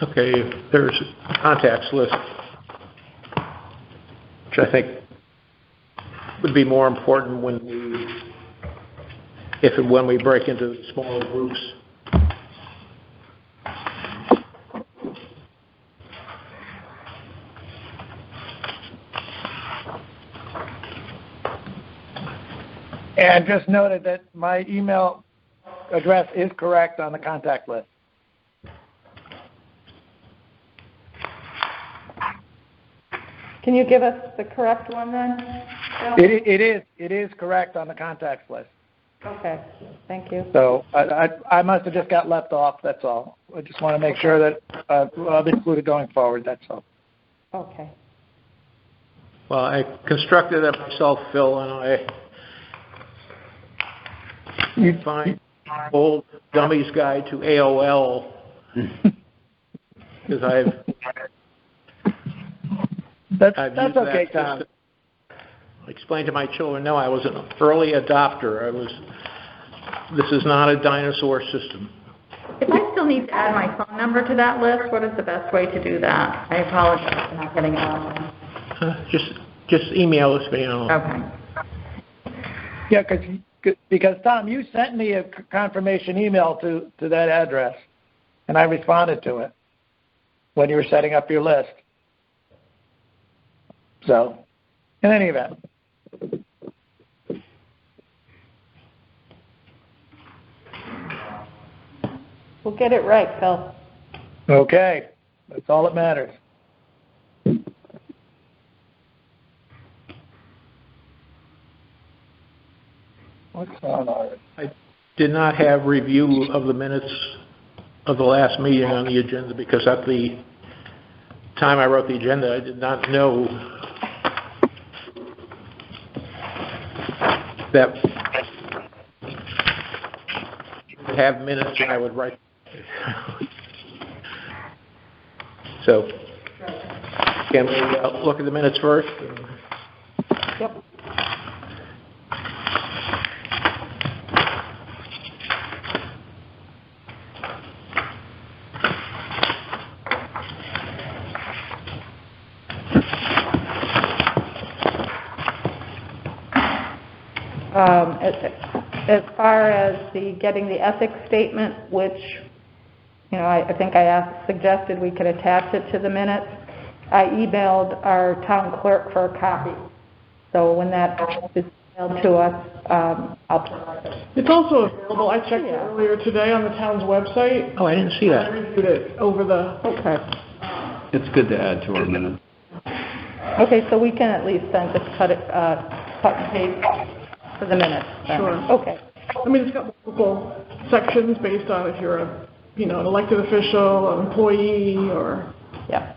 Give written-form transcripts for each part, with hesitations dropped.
Okay, there's a contacts list, which I think would be more important when we break into smaller groups. And just noted that my email address is correct on the contact list. Can you give us the correct one then? It is correct on the contacts list. Okay, thank you. So I must have just got left off, that's all. I just want to make sure that I'll be included going forward, that's all. Okay. Well, I constructed it myself, Phil, and you'd find old Dummy's Guide to AOL, because I've That's okay, Tom. Explain to my children, no, I was an early adopter. This is not a dinosaur system. If I still need to add my phone number to that list, what is the best way to do that? I apologize for not getting it on there. Just email us, me. Okay. Yeah, because Tom, you sent me a confirmation email to that address, and I responded to it when you were setting up your list. So, in any event. We'll get it right, Phil. Okay, that's all that matters. What's on our? I did not have review of the minutes of the last meeting on the agenda because at the time I wrote the agenda, I did not know that I would have minutes and I would write. So, can we look at the minutes first? Yep. As far as getting the ethics statement, which, I think I suggested we could attach it to the minutes, I emailed our town clerk for a copy. So when that is emailed to us, I'll provide it. It's also available. I checked it earlier today on the town's website. Oh, I didn't see that. I reviewed it over the... Okay. It's good to add to our minutes. Okay, so we can at least then just cut and paste for the minutes. Then. Sure. Okay. I mean, it's got multiple sections based on if you're an elected official, an employee, or... Yeah.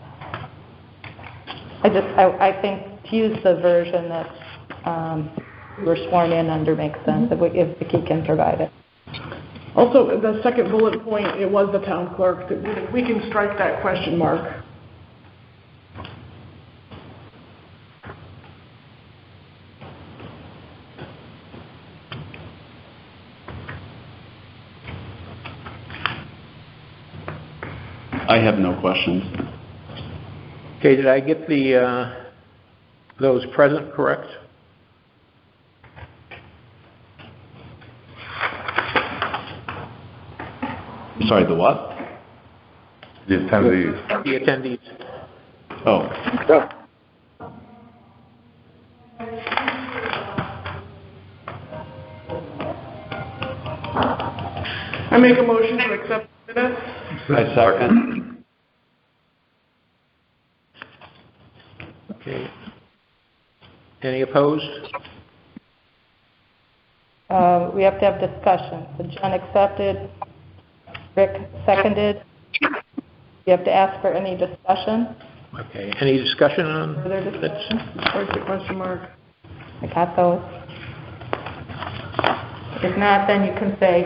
I think to use the version that we're sworn in under makes sense if Vicki can provide it. Also, the second bullet point, it was the town clerk. We can strike that question mark. I have no questions. Okay, did I get those present correct? Sorry, the what? The attendees. The attendees. Oh. I make a motion to accept the minutes. I second. Okay. Any opposed? We have to have discussion. So John accepted, Rick seconded. You have to ask for any discussion. Okay. Any discussion on Further discussion? Where's the question mark? I got those. If not, then you can say,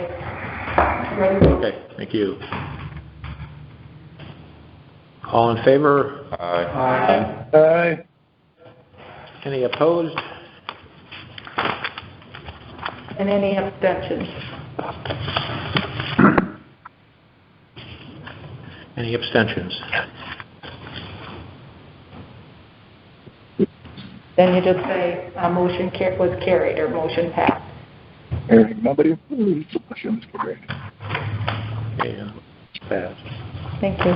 ready? Okay, thank you. All in favor? Aye. Aye. Any opposed? And any abstentions? Any abstentions? Then you just say, motion was carried, or motion passed. Hearing nobody opposed, the motion is carried. Yeah, passed. Thank you.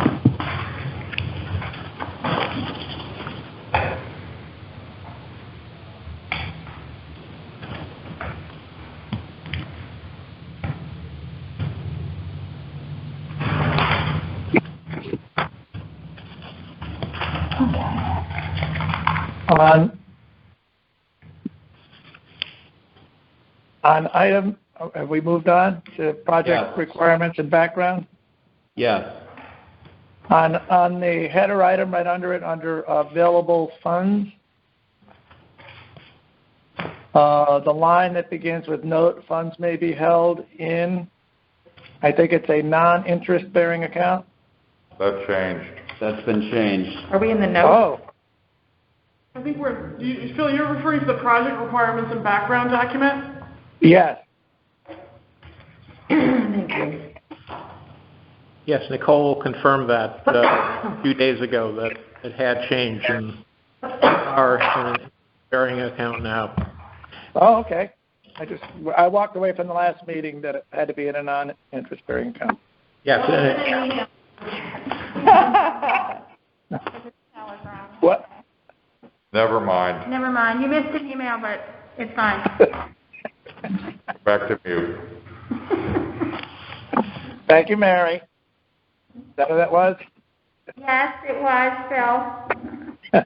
On item, have we moved on to project Yeah. requirements and background? Yes. On the header item right under it, under available funds, the line that begins with note, funds may be held in, I think it's a non-interest bearing account. That changed. That's been changed. Are we in the notes? Oh, I think Phil, you're referring to the project requirements and background document? yes. Thank you. Yes, Nicole confirmed that a few days ago, that it had changed and are in an bearing account now. Oh, okay. I walked away from the last meeting that it had to be in a non-interest bearing account. Yes, What? Never mind. Never mind. You missed an email, but it's fine. Back to mute. Thank you, Mary. Is that what that was? Yes, it was, Phil.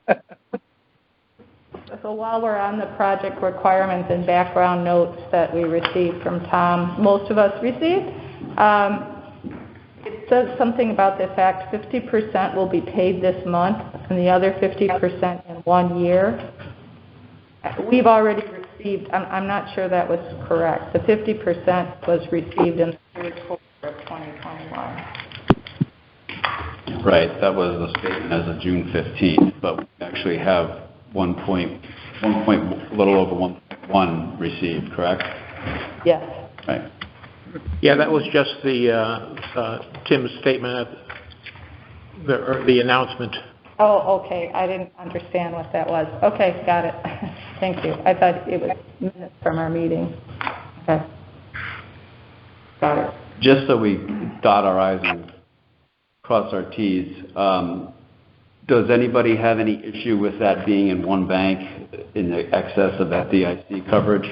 So while we're on the project requirements and background notes that we received from Tom, most of us received, it says something about the fact 50% will be paid this month and the other 50% in 1 year. We've already received, I'm not sure that was correct. The 50% was received in the third quarter of 2021. Right, that was the statement as of June 15th, but we actually have a little over 1.1 received, correct? Yes. Right. yeah, that was just the Tim's statement at the announcement. Oh, okay. I didn't understand what that was. Okay, got it. Thank you. I thought it was minutes from our meeting. Okay. Got it. Just so we dot our i's and cross our t's, does anybody have any issue with that being in one bank in the excess of FDIC coverage?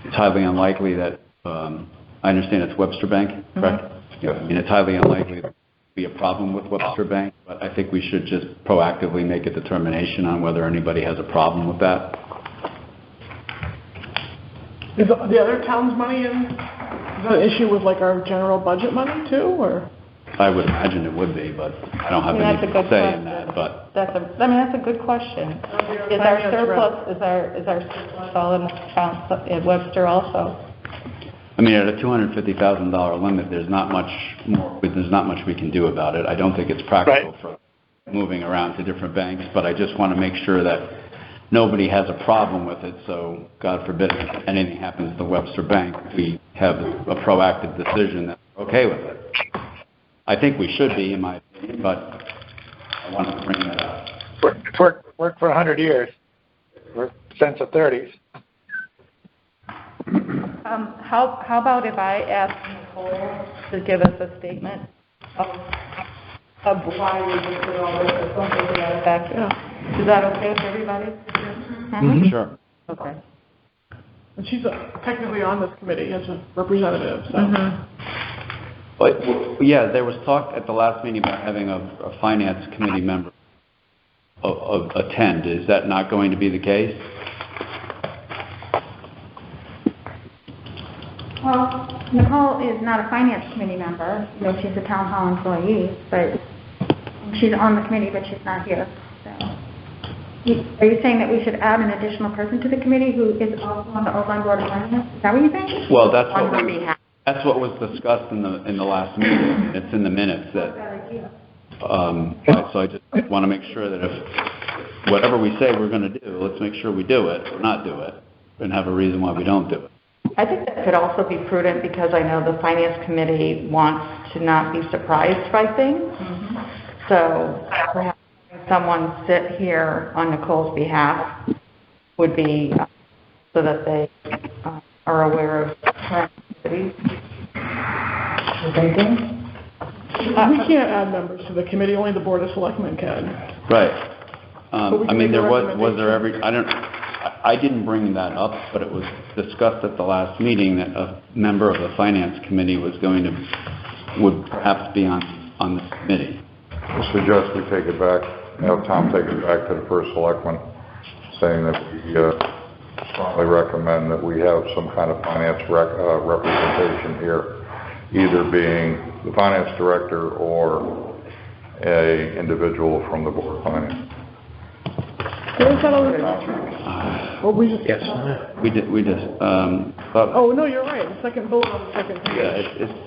It's highly unlikely that, I understand it's Webster Bank, correct? Mm-hmm. Yeah, I mean, it's highly unlikely to be a problem with Webster Bank, but I think we should just proactively make a determination on whether anybody has a problem with that. Is the other town's money in, is that an issue with like our general budget money too, or? I would imagine it would be, but I don't have That's a any good say in question. that, but That's a good question. Is our surplus all in the accounts at Webster also? I mean, at a $250,000 limit, there's not much we can do about it. I don't think it's practical for moving around to different banks, but I just want to make sure that nobody has a problem with it. So, God forbid, if anything happens to Webster Bank, we have a proactive decision that we're okay with it. I think we should be, in my opinion, but I wanted to bring that up. It's worked for 100 years, or since the 30s. How about if I ask Nicole to give us a statement of why we did all this or something to that effect? Is that okay with everybody? Mm-hmm. Sure. Okay. And she's technically on this committee as a representative, so. Mm-hmm. But, yeah, there was talk at the last meeting about having a finance committee member attend. Is that not going to be the case? Well, Nicole is not a finance committee member. You know, she's a town hall employee, but she's on the committee, but she's not here. So, are you saying that we should add an additional person to the committee who is also on the Oakland Board of Finance? Is that what you think? Well, that's what was discussed in the last meeting. It's in the minutes that. So I just want to make sure that if whatever we say we're going to do, let's make sure we do it or not do it, and have a reason why we don't do it. I think that could also be prudent because I know the finance committee wants to not be surprised by things. So perhaps having someone sit here on Nicole's behalf would be so that they are aware of current activities. Thinking. We can't add members to the committee, only the Board of Selectmen can. Right. I mean, was there every, I didn't bring that up, but it was discussed at the last meeting that a member of the finance committee would perhaps be on the committee. I suggest we take it back, have Tom take it back to the first selectman, saying that we strongly recommend that we have some kind of finance representation here, either being the finance director or a individual from the board of finance. Well, we just, Yes. We just, oh, no, you're right, the second bullet on the second page. yeah,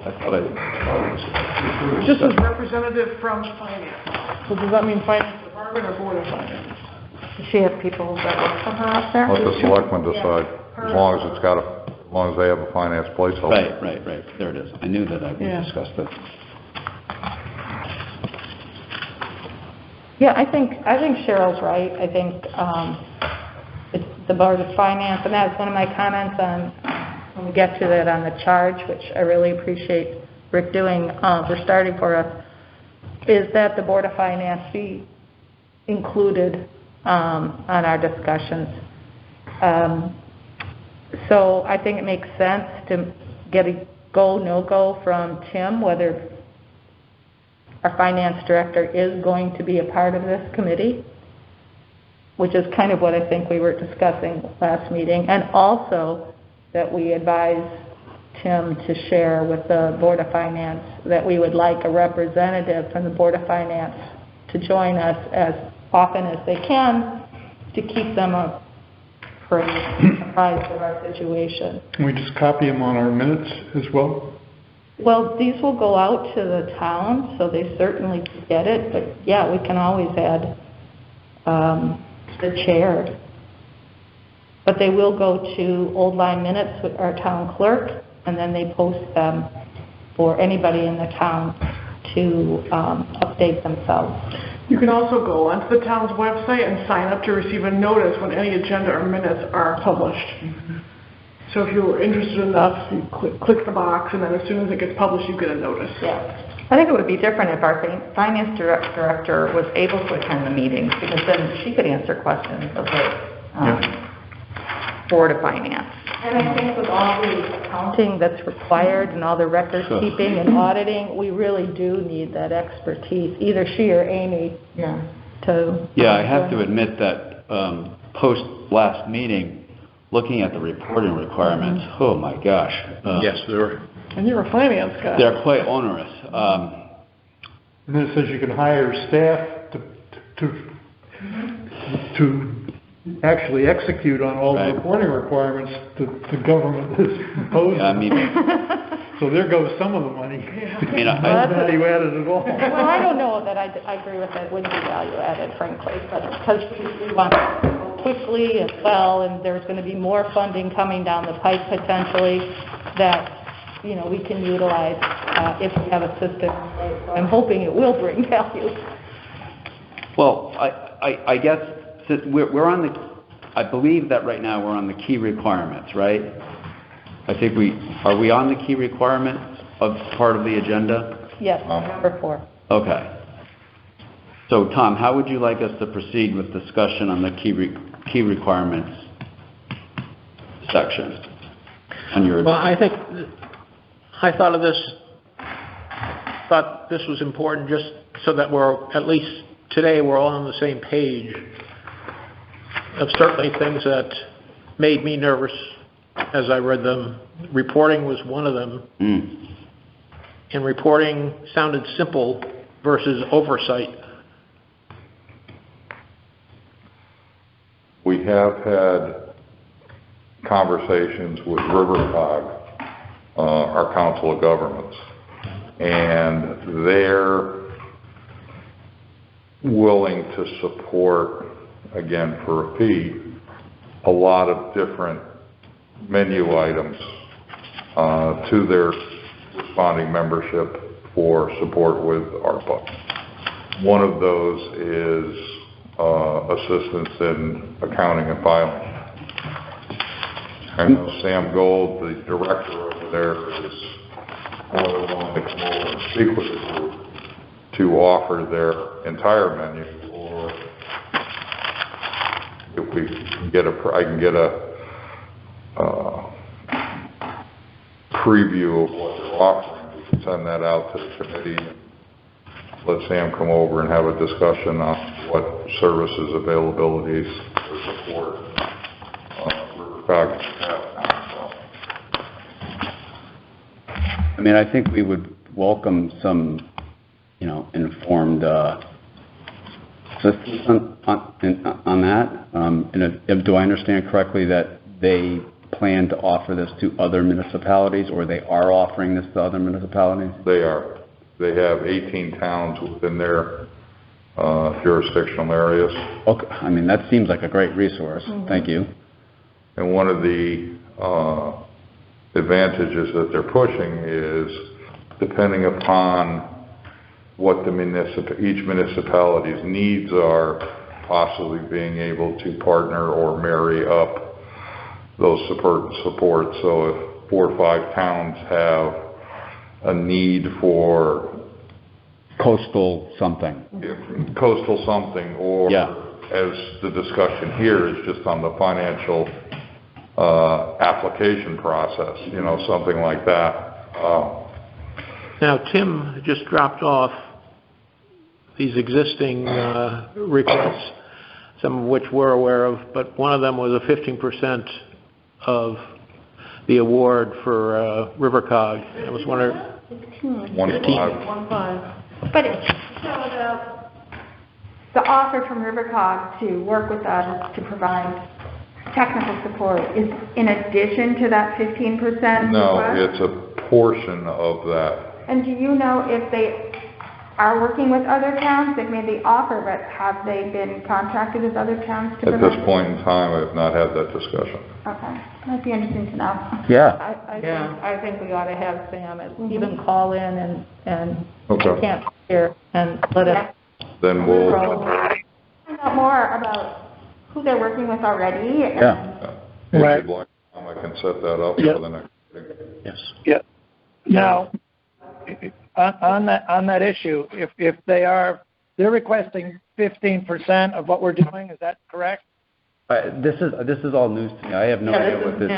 I thought It just says representative from finance. So does that mean finance department or board of finance? Does she have people that work for her up there? Let the selectmen decide, as long as they have a finance placeholder. Right. There it is. I knew that we discussed this. Yeah, I think Cheryl's right. I think it's the Board of Finance, and that's one of my comments on when we get to that on the charge, which I really appreciate Rick doing for starting for us, is that the Board of Finance be included on our discussions. So I think it makes sense to get a go, no-go from Tim, whether our finance director is going to be a part of this committee, which is kind of what I think we were discussing last meeting, and also that we advise Tim to share with the Board of Finance that we would like a representative from the Board of Finance to join us as often as they can to keep them apprised of our situation. Can we just copy them on our minutes as well? Well, these will go out to the town, so they certainly could get it, but yeah, we can always add the chair. But they will go to Old Line Minutes with our town clerk, and then they post them for anybody in the town to update themselves. You can also go onto the town's website and sign up to receive a notice when any agenda or minutes are published. So if you're interested enough, you click the box, and then as soon as it gets published, you get a notice. Yeah. I think it would be different if our finance director was able to attend the meetings, because then she could answer questions of the Board of Finance. And I think with all the accounting that's required and all the record keeping and auditing, we really do need that expertise, either she or Amy. Yeah. I have to admit that post last meeting, looking at the reporting requirements, oh my gosh. Yes, there were. And you're a finance guy. They're quite onerous. And then it says you can hire staff to actually execute on all the reporting requirements that the government has imposed. So there goes some of the money. Not value added at all. Well, I don't know that I agree with that. It wouldn't be value added, frankly, but because we want to go quickly as well, and there's going to be more funding coming down the pipe potentially that we can utilize if we have a system in place. So I'm hoping it will bring value. Well, I guess we're on I believe that right now we're on the key requirements, right? I think are we on the key requirements of part of the agenda? Yes, number 4. Okay. So Tom, how would you like us to proceed with discussion on the key requirements section on your? Well, I thought this was important just so that we're, at least today, we're all on the same page of certainly things that made me nervous as I read them. Reporting was one of them. And reporting sounded simple versus oversight. We have had conversations with Rivercog, our Council of Governments, and they're willing to support, again for a fee, a lot of different menu items to their responding membership for support with ARPA. One of those is assistance in accounting and filing. I know Sam Gold, the director over there, is more than willing to come over and speak with the group to offer their entire menu, or if we can get I can get a preview of what they're offering. We can send that out to the committee. Let Sam come over and have a discussion on what services, availabilities, or support Rivercog have. I mean, I think we would welcome some, informed assistance on that. And do I understand correctly that they plan to offer this to other municipalities, or they are offering this to other municipalities? They are. They have 18 towns within their jurisdictional areas. Okay. I mean, that seems like a great resource. Mm-hmm. Thank you. And one of the advantages that they're pushing is, depending upon what each municipality's needs are, possibly being able to partner or marry up those support. So if 4 or 5 towns have a need for coastal something, or as the discussion here is just on the financial application process, something like that. Now, Tim just dropped off these existing requests, some of which we're aware of, but one of them was a 15% of the award for Rivercog. I was wondering. 15. But the offer from Rivercog to work with us to provide technical support is in addition to that 15%? No, it's a portion of that. And do you know if they are working with other towns? They've made the offer, but have they been contracted with other towns to provide? At this point in time, I have not had that discussion. Okay. That'd be interesting to know. Yeah. I think we ought to have Sam even call in and Okay. can't hear and let us. Then we'll. Find out more about who they're working with already. Yeah. If Right. you'd like, I can set that up Yep. for the next meeting. Yes. Yeah. Now, on that issue, if they're requesting 15% of what we're doing, is that correct? This is all news to me. I have no idea what this.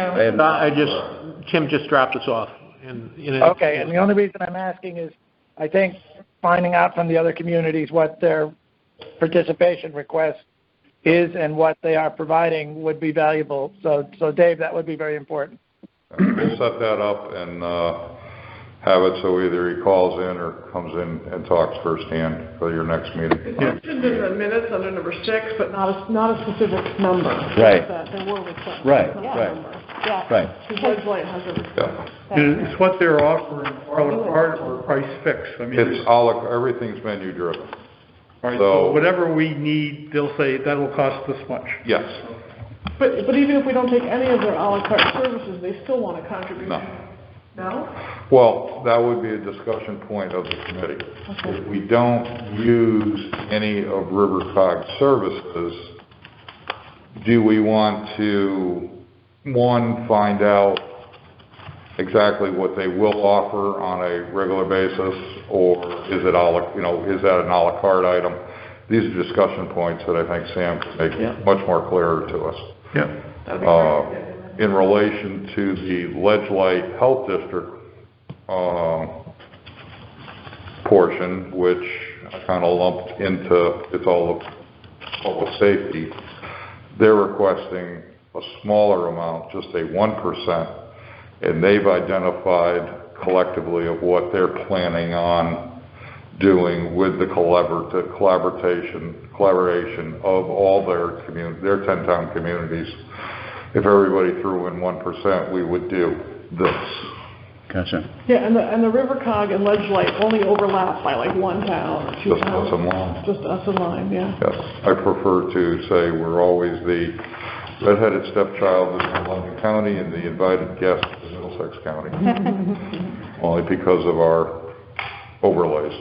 Tim just dropped us off. Okay, and the only reason I'm asking is, I think finding out from the other communities what their participation request is and what they are providing would be valuable. So Dave, that would be very important. We'll set that up and have it so either he calls in or comes in and talks firsthand for your next meeting. It's mentioned in the minutes under number 6, but not a specific number. Right. There were requests. Right, Not a right. number. Yeah. Right. Because legislature has a request. It's what they're offering, a la carte or price fixed. I mean, It's everything's menu driven. all right, so so whatever we need, they'll say that'll cost this much. Yes. But even if we don't take any of their a la carte services, they still want a contribution. No. No? Well, that would be a discussion point of the committee. Okay. If we don't use any of Rivercog's services, do we want to, one, find out exactly what they will offer on a regular basis, or is it is that an a la carte item? These are discussion points that I think Sam can make much more clearer to us. Yeah. In relation to the Ledgelight Health District portion, which I kind of lumped into, it's all of public safety, they're requesting a smaller amount, just a 1%, and they've identified collectively of what they're planning on doing with the collaboration of all their 10-town communities. If everybody threw in 1%, we would do this. Gotcha. Yeah, and the Rivercog and Ledgelight only overlap by like 1 town or 2 Just towns. us and Lyme. Just us and Lyme, yeah. Yes, I prefer to say we're always the redheaded stepchild is in London County and the invited guest is in Middlesex County. Only because of our overlays.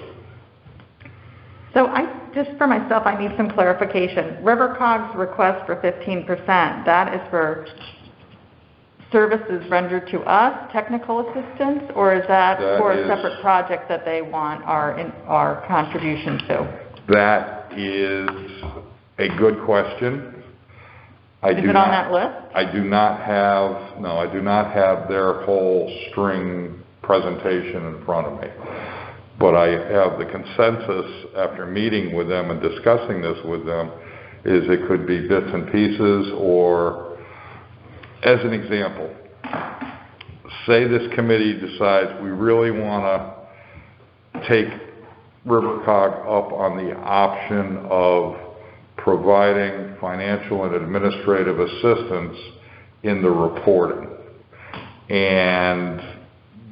So just for myself, I need some clarification. RiverCog's request for 15%, that is for services rendered to us, technical assistance, or is that for a separate project that they want our contribution to? That is a good question. Is it on that list? I do not have their whole string presentation in front of me. But I have the consensus after meeting with them and discussing this with them is it could be bits and pieces, or as an example, say this committee decides we really want to take RiverCog up on the option of providing financial and administrative assistance in the reporting. And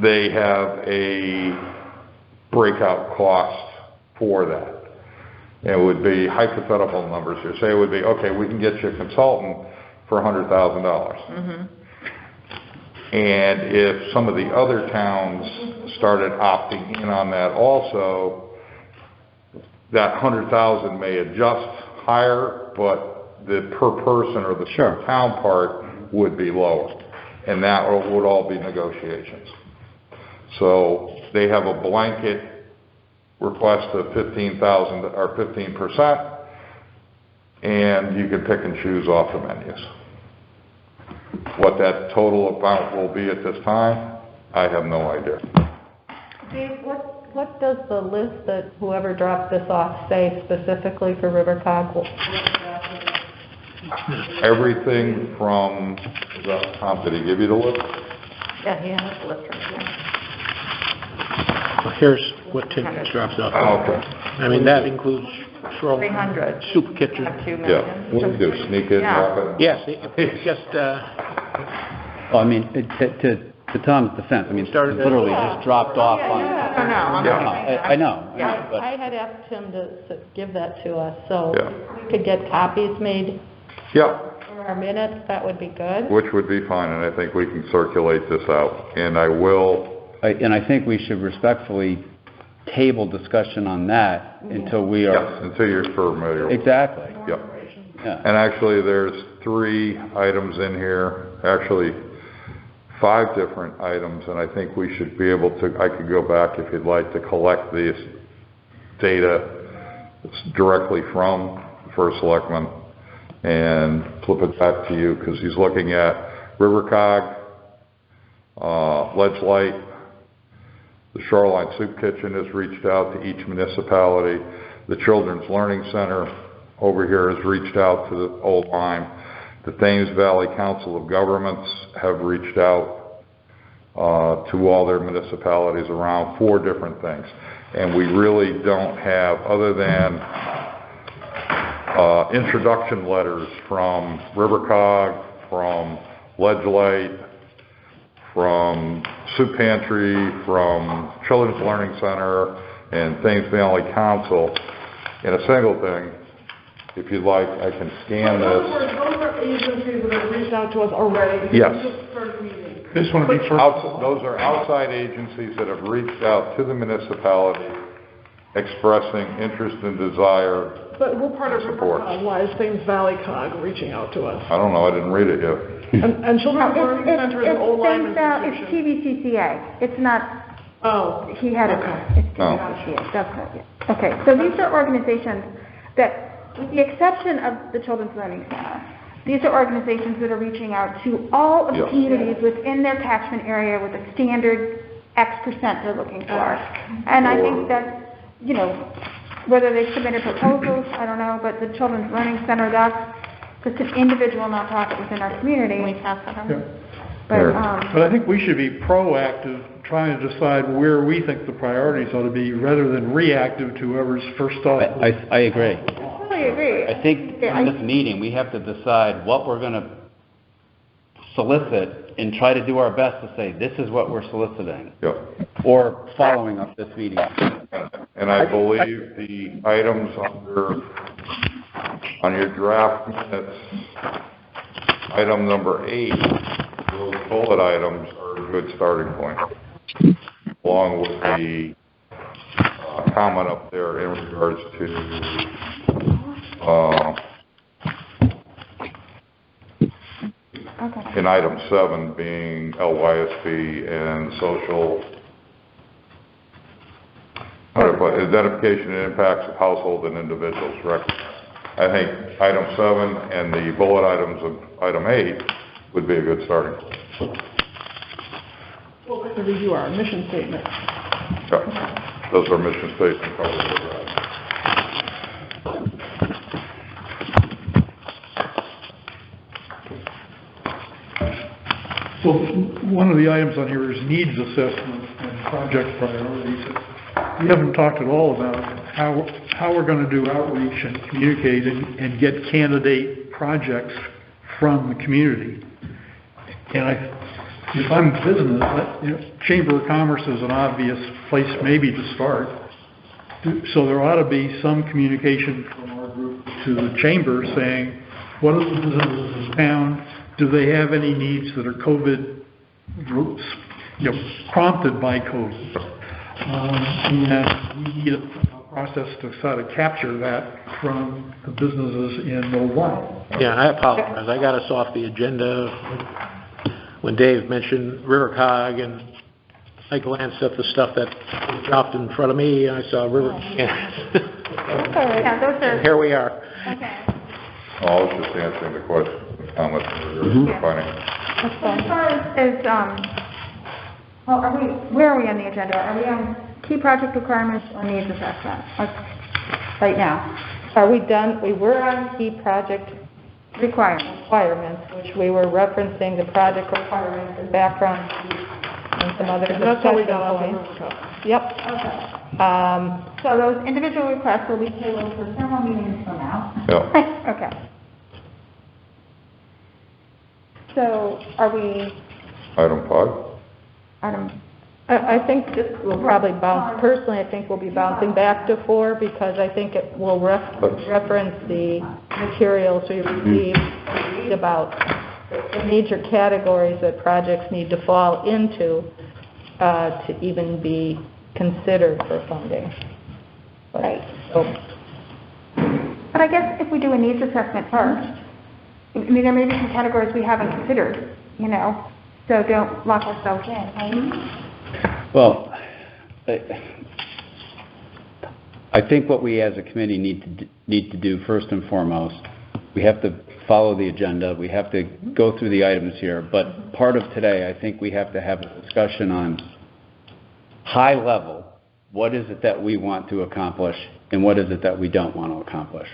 they have a breakout cost for that. It would be hypothetical numbers here. Say it would be, okay, we can get you a consultant for $100,000. Mm-hmm. And if some of the other towns started opting in on that also, that $100,000 may adjust higher, but the per person or the per town part would be lower. And that would all be negotiations. So they have a blanket request of 15,000 or 15%, and you can pick and choose off the menus. What that total amount will be at this time, I have no idea. Dave, what does the list that whoever dropped this off say specifically for RiverCog? Everything from, Tom, did he give you the list? Yeah, he has the list right here. Well, here's what Tim drops off. Okay. I mean, that includes 300. soup kitchen. 2 million. Yeah. What do you do, sneak in, drop it? Yes, it's just, Well, I mean, to Tom's defense, I mean, it literally just dropped off on. I know. Yeah, but I had asked him to give that to us, so Yeah. if we could get copies made Yeah. for our minutes, that would be good. Which would be fine, and I think we can circulate this out. And I will. And I think we should respectfully table discussion on that until we are. Yes, until you're familiar. Exactly. Yep. Yeah. And actually, there's 3 items in here, actually 5 different items, and I think we should be able to, I could go back if you'd like to collect this data directly from the first selectman and flip it back to you, because he's looking at RiverCog, Ledge Light, the Shoreline Soup Kitchen has reached out to each municipality. The Children's Learning Center over here has reached out to the Old Lyme. The Thames Valley Council of Governments have reached out to all their municipalities around 4 different things. And we really don't have, other than introduction letters from RiverCog, from Ledge Light, from Soup Pantry, from Children's Learning Center, and Thames Valley Council, in a single thing. If you'd like, I can scan this. Those are agencies that have reached out to us already. Yes. This one would be for. Those are outside agencies that have reached out to the municipality expressing interest and desire. But we're part of Support. RiverCog. Why is Thames Valley Cog reaching out to us? I don't know, I didn't read it yet. And Children's Learning Center is an old Lyme institution. It's TVCCA. It's not, Oh, he had it, okay. it's TVCCA, that's right, yeah. Okay, so these are organizations that, with the exception of the Children's Learning Center, these are organizations that are reaching out to all of the Yes. communities within their catchment area with a standard X% they're looking for. And I think that, you know, whether they submitted proposals, I don't know, but the Children's Learning Center, that's just an individual nonprofit within our community. We pass that on. Yeah. But I think we should be proactive, trying to decide where we think the priorities ought to be, rather than reactive to whoever's first thought. I agree. I totally agree. I think in this meeting, we have to decide what we're going to solicit and try to do our best to say, this is what we're soliciting, Yep. or following up this meeting. And I believe the items on your draft minutes item number 8, those bullet items are a good starting point, along with the comment up there in regards to in item 7 being LYSB and social identification and impacts of household and individuals. I think item 7 and the bullet items of item 8 would be a good starting point. Well, we're going to review our mission statement. Okay. Those are mission statement covers. So one of the items on here is needs assessment and project priorities. We haven't talked at all about how we're going to do outreach and communicate and get candidate projects from the community. And if I'm business, Chamber of Commerce is an obvious place maybe to start. So there ought to be some communication from our group to the Chamber saying, what are the businesses in town? Do they have any needs that are COVID groups, prompted by COVID? And we need a process to sort of capture that from the businesses in Milwaukee. Yeah, I apologize. I got us off the agenda when Dave mentioned Rivercog, and I glanced at the stuff that was dropped in front of me, and I saw River. Yeah, those are. Here we are. Okay. I was just answering the question, comments defining. As far as where are we on the agenda? Are we on key project requirements or needs assessment? Right now. Are we done? We were on key project requirements, which we were referencing the project requirements and background and some other discussion That's how we got off the points. Rivercog. Yep. Okay. So those individual requests will be tabled for several meetings from now. Yeah. Okay. So are we, Item 5. I think this will probably bounce, personally, I think we'll be bouncing back to 4 because I think it will reference the materials we received and read about the major categories that projects need to fall into to even be considered for funding. right. So, But I guess if we do a needs assessment first, I mean, there may be some categories we haven't considered, so don't lock ourselves in, right? Well, I think what we as a committee need to do first and foremost, we have to follow the agenda. We have to go through the items here. But part of today, I think we have to have a discussion on high level, what is it that we want to accomplish and what is it that we don't want to accomplish.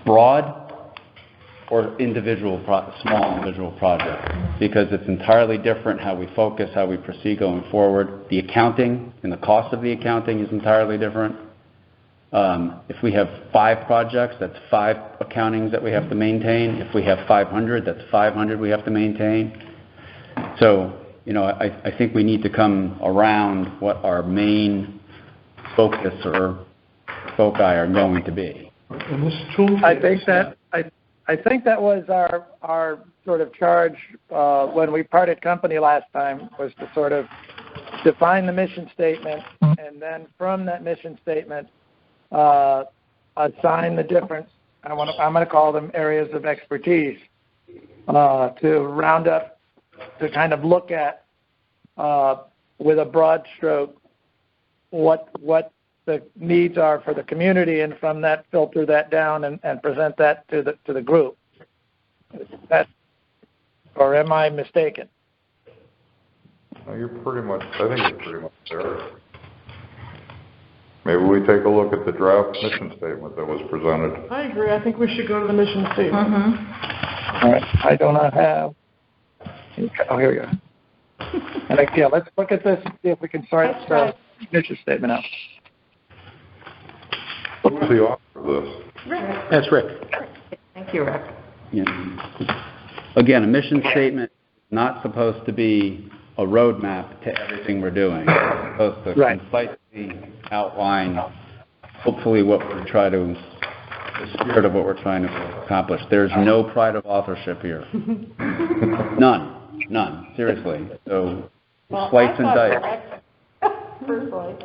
Broad or small individual projects, because it's entirely different how we focus, how we proceed going forward. The accounting and the cost of the accounting is entirely different. If we have 5 projects, that's 5 accountings that we have to maintain. If we have 500, that's 500 we have to maintain. So, I think we need to come around what our main focus or foci are going to be. And this tool. I think that was our sort of charge when we parted company last time, was to sort of define the mission statement, and then from that mission statement, assign the different, I'm going to call them areas of expertise, to round up, to kind of look at with a broad stroke what the needs are for the community, and from that filter that down and present that to the group. Or am I mistaken? No, I think you're pretty much there. Maybe we take a look at the draft mission statement that was presented. I agree. I think we should go to the mission statement. All right. I do not have. Oh, here we go. And let's look at this and see if we can sort the mission statement out. Who's the author of this? that's Rick. thank you, Rick. Yeah. Again, a mission statement is not supposed to be a roadmap to everything we're doing. It's supposed to concisely outline, hopefully, what we're trying to the spirit of what we're trying to accomplish. There's no pride of authorship here. None, seriously. So slice and dice. Personally.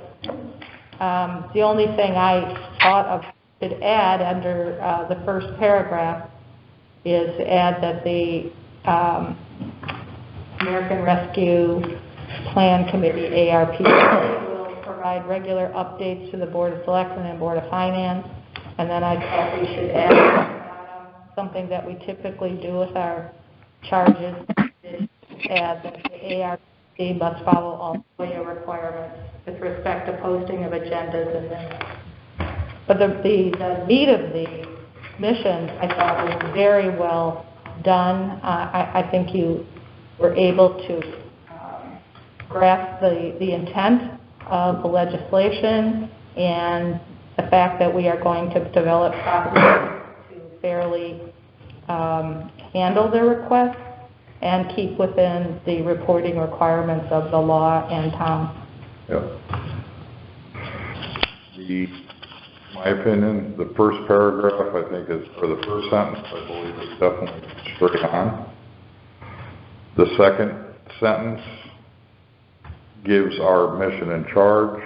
The only thing I thought of should add under the first paragraph is to add that the American Rescue Plan Committee, ARP, will provide regular updates to the Board of Selectmen and Board of Finance. And then I thought we should add something that we typically do with our charges, is add that the ARP must follow all FOIA requirements with respect to posting of agendas and minutes. But the meat of the mission, I thought, was very well done. I think you were able to grasp the intent of the legislation and the fact that we are going to develop processes to fairly handle the requests and keep within the reporting requirements of the law and town. Yep. My opinion, the first paragraph, I think is, or the first sentence, I believe is definitely straight on. The second sentence gives our mission in charge,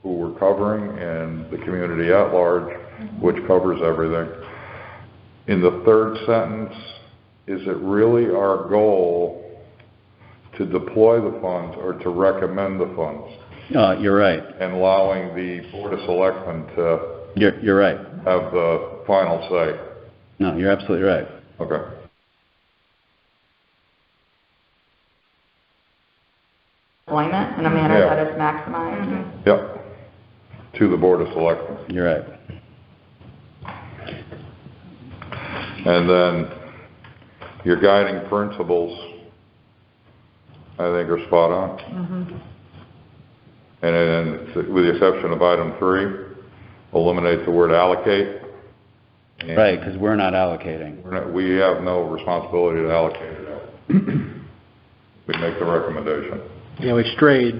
who we're covering, and the community at large, which covers everything. In the third sentence, is it really our goal to deploy the funds or to recommend the funds? You're right. And allowing the Board of Selectmen to You're right. have the final say. No, you're absolutely right. Okay. Employment in a manner Yeah. that is maximized. Yep. To the Board of Selectmen. You're right. And then your guiding principles, I think, are spot on. Mm-hmm. And then, with the exception of item 3, eliminate the word allocate. And Right, because we're not allocating. we have no responsibility to allocate it. We make the recommendation. Yeah, we strayed.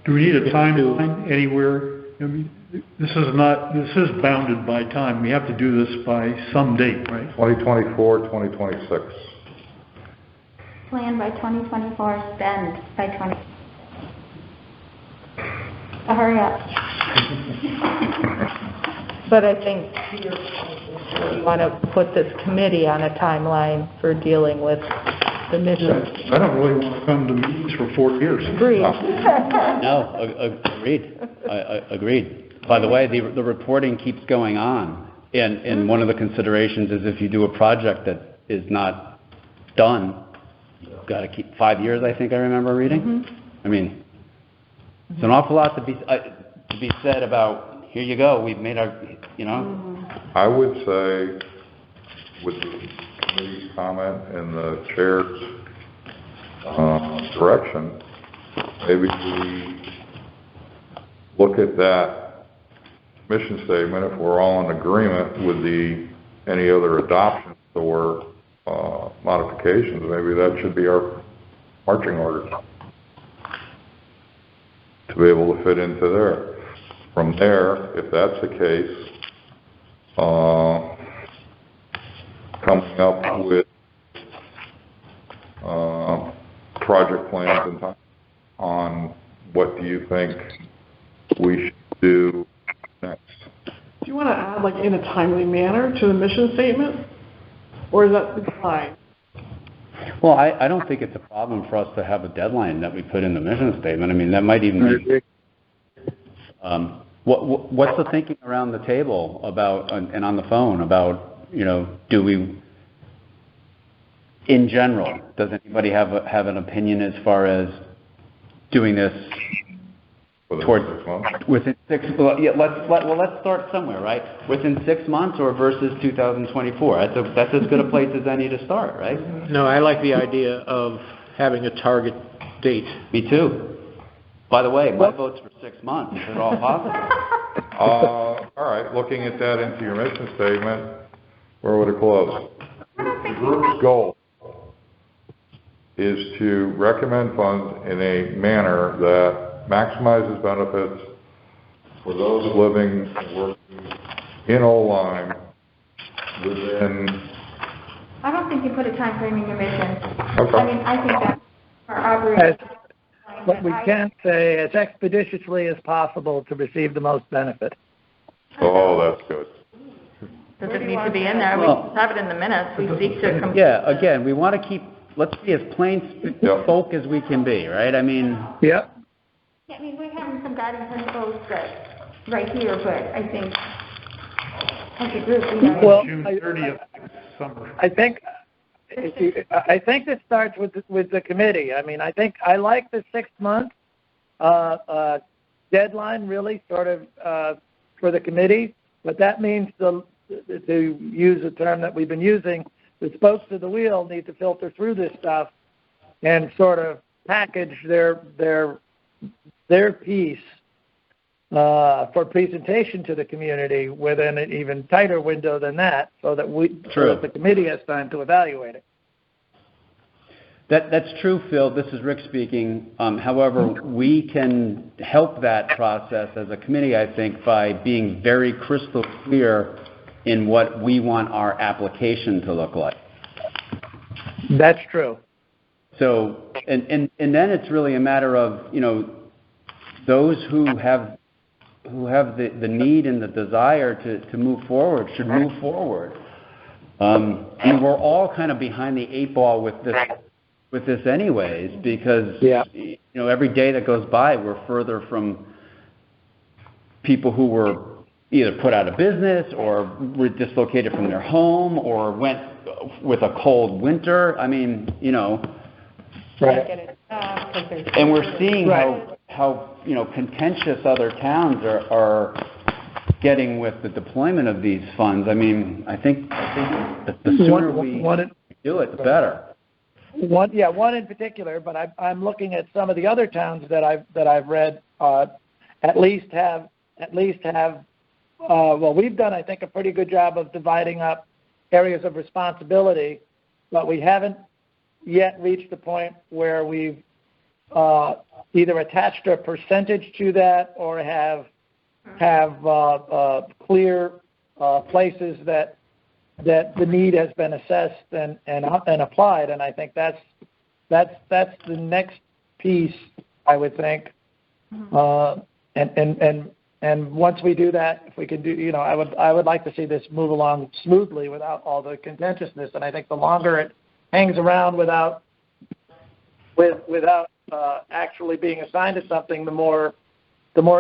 Do we need a timeline anywhere? I mean, this is bounded by time. We have to do this by some date, right? 2024, 2026. Plan by 2024, spend by 20. So hurry up. But I think you want to put this committee on a timeline for dealing with the mission. I don't really want to come to meetings for 4 years. Agreed. No, agreed. Agreed. By the way, the reporting keeps going on, and one of the considerations is if you do a project that is not done, you've got to keep 5 years, I think I remember reading. Mm-hmm. I mean, it's an awful lot to be said about, here you go, we've made our, you know. I would say, with the committee's comment and the chair's direction, maybe we look at that mission statement, if we're all in agreement with any other adoptions or modifications, maybe that should be our marching orders to be able to fit into there. From there, if that's the case, coming up with project plans and time on what do you think we should do next. Do you want to add, like, in a timely manner to the mission statement? Or is that fine? Well, I don't think it's a problem for us to have a deadline that we put in the mission statement. I mean, that might even be... What's the thinking around the table about, and on the phone about, you know, do we, in general, does anybody have an opinion as far as doing this towards, within 6, well, yeah, let's start somewhere, right? Within 6 months or versus 2024? That's as good a place as any to start, right? No, I like the idea of having a target date. Me too. By the way, my vote's for 6 months, if at all possible. All right, looking at that into your mission statement, where would it close? The group's goal is to recommend funds in a manner that maximizes benefits for those living and working in Oline within, I don't think you put a time frame in your mission. Okay. I mean, I think that's our operation. What we can say as expeditiously as possible to receive the most benefit. oh, that's good. Does it need to be in there? We Well- have it in the minutes. We seek to complete. Yeah, again, we want to keep, let's be as plain Yep. spoke as we can be, right? I mean, Yep. I mean, we're having some guiding principles that, right here, but I think, as a group, we know. Well, June 30th, summer. I think this starts with the committee. I mean, I like the 6 month deadline, really, sort of for the committee, but that means to use a term that we've been using, the spokes of the wheel need to filter through this stuff and sort of package their piece for presentation to the community within an even tighter window than that, so that the committee has time to evaluate it. that's true, Phil. This is Rick speaking. However, we can help that process as a committee, I think, by being very crystal clear in what we want our application to look like. That's true. So, and then it's really a matter of, those who have the need and the desire to move forward should move forward. And we're all kind of behind the 8 ball with this anyways, because, every day that goes by, we're further from people who were either put out of business or were dislocated from their home or went with a cold winter. I mean, Right. and we're seeing how contentious other towns are getting with the deployment of these funds. I mean, I think the sooner we do it, the better. One in particular, but I'm looking at some of the other towns that I've read. At least have. Well, we've done, I think, a pretty good job of dividing up areas of responsibility, but we haven't yet reached the point where we've either attached a percentage to that or have clear places that the need has been assessed and applied. And I think that's the next piece, I would think. And once we do that, if we can do, I would like to see this move along smoothly without all the contentiousness. And I think the longer it hangs around without actually being assigned to something, the more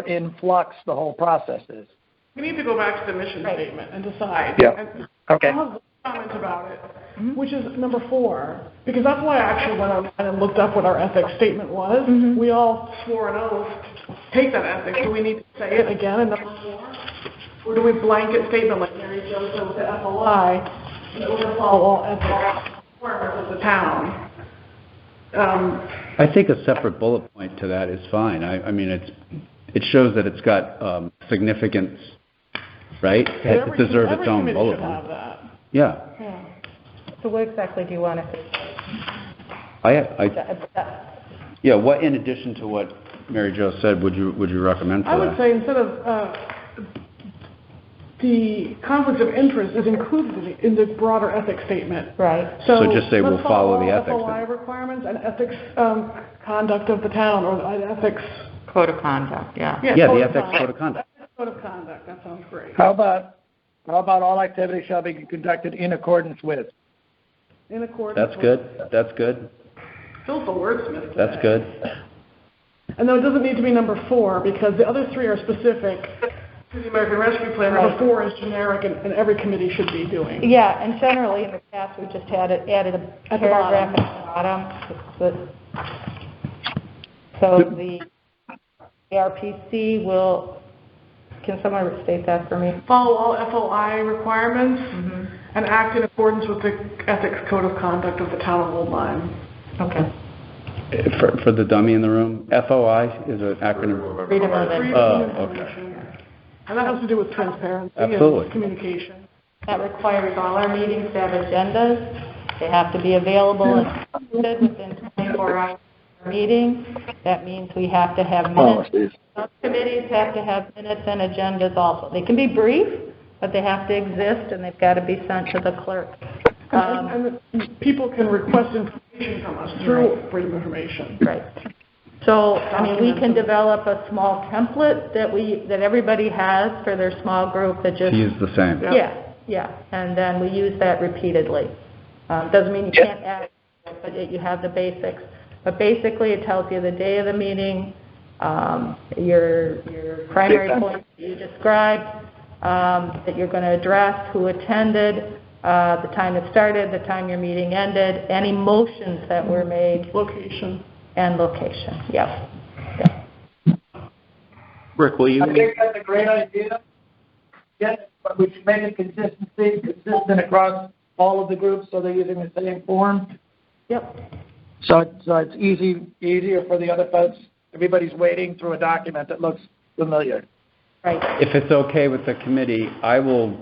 in flux the whole process is. We need to go back to the mission statement and decide. Yeah. And Okay. I'll have comments about it, which is number 4, because that's why I actually went online and looked up what our ethics statement was. We all swore an oath to take that ethics. Do we need to say it again in number 4? Or do we blanket statement like Mary Jo said with the FOI, that we're going to follow all ethics requirements of the town? I think a separate bullet point to that is fine. I mean, it shows that it's got significance, right? It deserves its own bullet should have point. that. Yeah. So what exactly do you want to Yeah. What, in addition to what Mary Jo said, would you recommend for I that? would say instead of the conflicts of interest is included in the broader ethics statement. Right. So just say let's we'll follow the ethics. FOI requirements and ethics conduct of the town, or the ethics. Code of conduct, yeah. Yeah, the ethics code of conduct. Code of conduct. That sounds great. How about all activities shall be conducted in accordance with? In accordance. That's good. That's good. Phil's the wordsmith. That's good. And though it doesn't need to be number 4 because the other 3 are specific to the American Rescue Plan. Number 4 is generic, and every committee should be doing. Yeah, and generally in the past we just added a paragraph at the bottom. So the ARPC will. Can someone state that for me? Follow all FOI requirements and act in accordance with the ethics code of conduct of the town of Old Lyme. Okay. For the dummy in the room, FOI is an acronym. Freedom of Information. And that has to do with transparency and communication. That requires all our meetings to have agendas. They have to be available and posted within 24 hours of our meeting. That means we have to have minutes. Subcommittees have to have minutes and agendas also. They can be brief, but they have to exist and they've got to be sent to the clerk. And people can request information from us through Freedom of Information. Right. So, I mean, we can develop a small template that everybody has for their small group that just... Use the same. Yeah, and then we use that repeatedly. Doesn't mean you can't add, but you have the basics. But basically, it tells you the day of the meeting, your primary points that you described, that you're going to address, who attended, the time it started, the time your meeting ended, any motions that were made. Location. And location, yes. Rick, will you? I think that's a great idea. Yes, but we should make it consistent across all of the groups so they're using the same form. Yep. So it's easier for the other folks. Everybody's wading through a document that looks familiar. Right. If it's okay with the committee, I will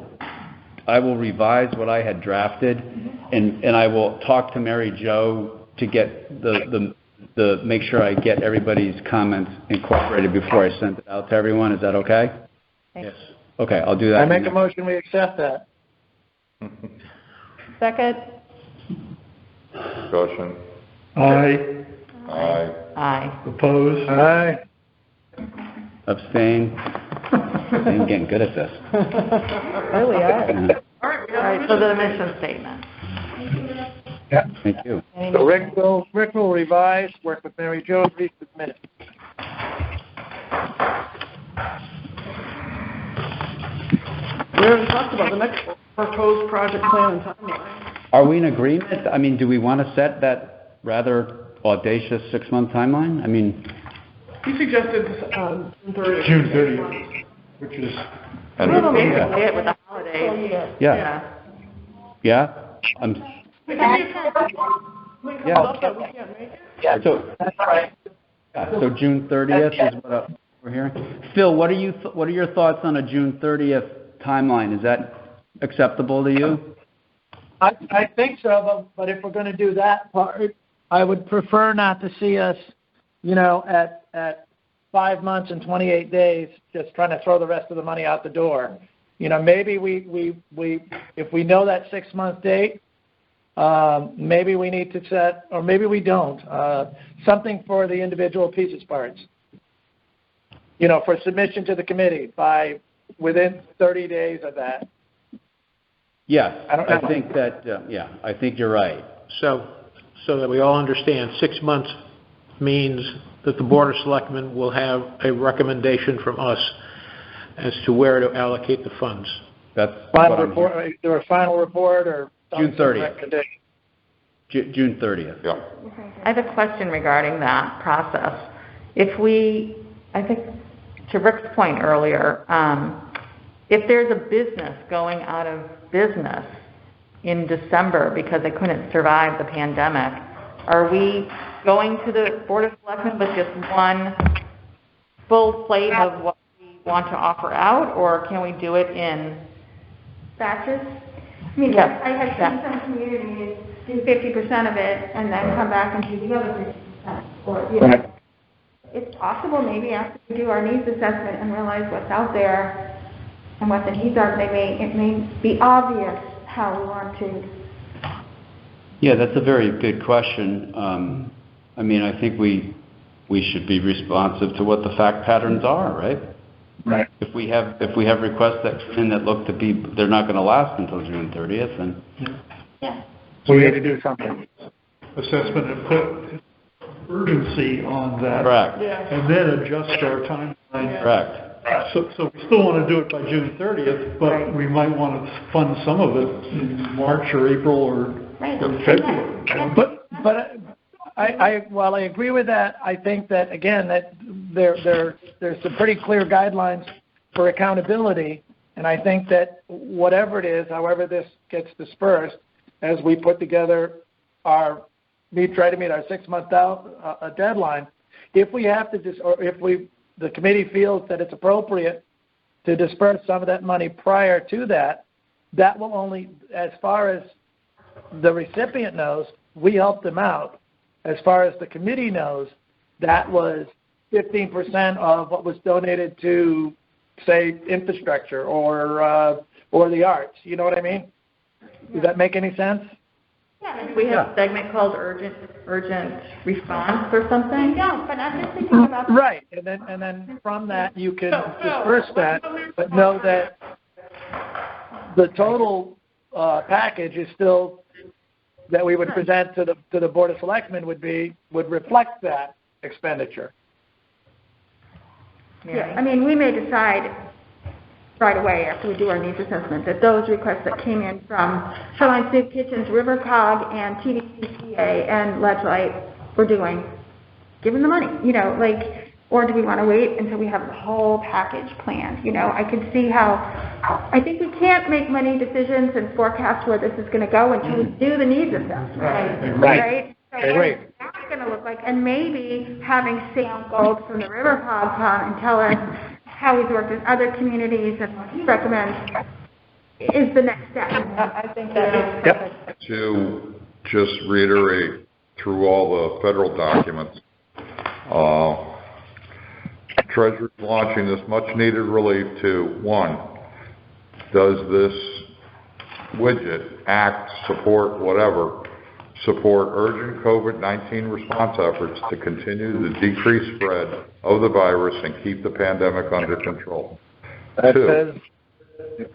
revise what I had drafted, and I will talk to Mary Jo to get the make sure I get everybody's comments incorporated before I send it out to everyone. Is that okay? Yes. Okay, I'll do that. I make a motion we accept that. Second? Discussion. Aye. Aye. Aye. Opposed? Aye. Abstain. I'm getting good at this. Really are. Yeah. All right, we All have right, so the mission statement. Yeah. Thank you. So Rick will revise, work with Mary Jo, resubmit. We already talked about the next proposed project plan and timeline. Are we in agreement? I mean, do we want to set that rather audacious 6-month timeline? I mean, He suggested June 30th. June 30th, which is, Basically it with the holidays. yeah. Yeah? It can be a we Yeah. comes up that we can't make it. Yeah, So, that's right. yeah, so June 30th is what we're hearing. Phil, what are your thoughts on a June 30th timeline? Is that acceptable to you? I think so, but if we're going to do that part, I would prefer not to see us, at 5 months and 28 days, just trying to throw the rest of the money out the door. Maybe we if we know that 6-month date, maybe we need to set, or maybe we don't, something for the individual pieces parts. For submission to the committee within 30 days of that. Yes, I don't know. I think that, I think you're right. So that we all understand, 6 months means that the Board of Selectmen will have a recommendation from us as to where to allocate the funds. That's Final what I'm report, hearing. either a final report or June 30th. recommendation. June 30th. Yeah. I have a question regarding that process. I think to Rick's point earlier, if there's a business going out of business in December because they couldn't survive the pandemic, are we going to the Board of Selectmen with just one full plate of what we want to offer out, or can we do it in Batches? I mean, Yes. I have seen some communities do 50% of it and then come back and do the other 50%. Or, Right. It's possible maybe after we do our needs assessment and realize what's out there and what the needs are, it may be obvious how we want to. Yeah, that's a very good question. I think we should be responsive to what the fact patterns are, right? Right. If we have requests that come in that look to be, they're not going to last until June 30th, then Yeah. So we have to do something. assessment and put urgency on that. correct, Yeah. And then adjust our timeline. correct. So we still want to do it by June 30th, but we might want to fund some of it in March or April or Right. February. But while I agree with that, I think that, again, that there's some pretty clear guidelines for accountability, and I think that whatever it is, however this gets dispersed, as we put together try to meet our 6-month deadline, if we have to the committee feels that it's appropriate to disperse some of that money prior to that will only, as far as the recipient knows, we helped them out. As far as the committee knows, that was 15% of what was donated to, say, infrastructure or or the arts. You know what I mean? Does that make any sense? Yeah, we have a segment called urgent response or something. We don't, but I'm just thinking about. Right, and then from that, you can disperse that, but know that the total package is still, that we would present to the Board of Selectmen would reflect that expenditure. Yeah, I mean, we may decide right away after we do our needs assessment that those requests that came in from Shoreline Soup Kitchens, River Cog, and TDCA and Ledgelight we're doing, give them the money, you know, like, or do we want to wait until we have the whole package planned? You know, I could see how, I think we can't make money decisions and forecast where this is going to go until we do the needs assessment. Right? So what is that going to look like? And maybe having Sam Gold from the River Cog come and tell us how he's worked with other communities and what he recommends is the next step. I think that is perfect. To just reiterate through all the federal documents, Treasury's launching this much-needed relief to, one, does this widget, act, support, whatever, support urgent COVID-19 response efforts to continue the decreased spread of the virus and keep the pandemic under control. Two,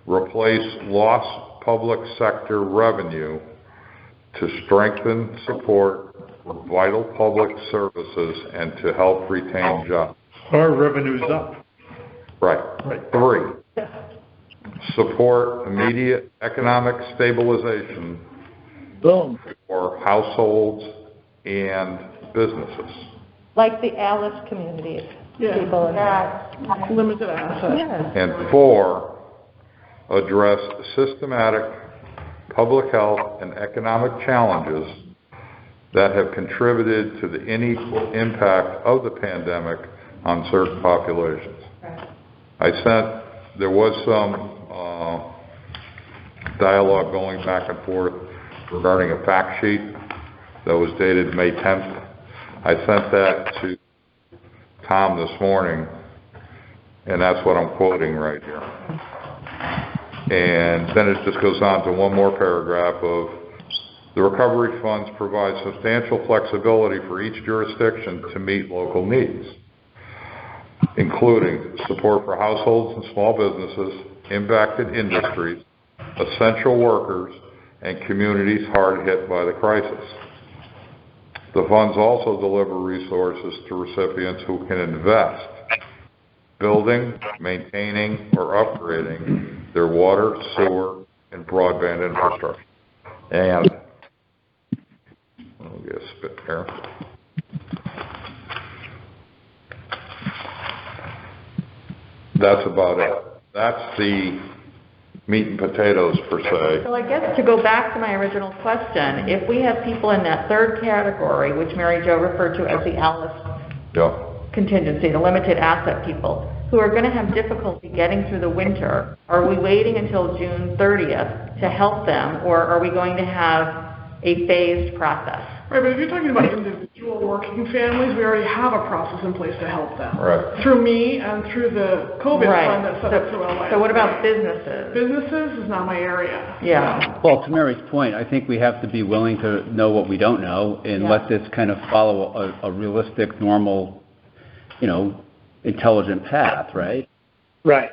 replace lost public sector revenue to strengthen support for vital public services and to help retain jobs. Our revenue's up. Right. Three, support immediate economic stabilization Boom. for households and businesses. Like the Alice communities, people in that. Limited access. Yes. And four, address systematic public health and economic challenges that have contributed to the unequal impact of the pandemic on certain populations. There was some dialogue going back and forth regarding a fact sheet that was dated May 10th. I sent that to Tom this morning, and that's what I'm quoting right here. And then it just goes on to one more paragraph of, the recovery funds provide substantial flexibility for each jurisdiction to meet local needs, including support for households and small businesses, impacted industries, essential workers, and communities hard hit by the crisis. The funds also deliver resources to recipients who can invest, building, maintaining, or upgrading their water, sewer, and broadband infrastructure. And, I'll get a spit here. That's about it. That's the meat and potatoes per se. So I guess to go back to my original question, if we have people in that third category, which Mary Jo referred to as the Alice contingency, the limited asset people, who are going to have difficulty getting through the winter, are we waiting until June 30th to help them, or are we going to have a phased process? Right, but if you're talking about individual working families, we already have a process in place to help them. Right. Through me and through the COVID fund that's set up through LA. So what about businesses? Businesses is not my area. Yeah. Well, to Mary's point, I think we have to be willing to know what we don't know and let this kind of follow a realistic, normal, intelligent path, right? Right.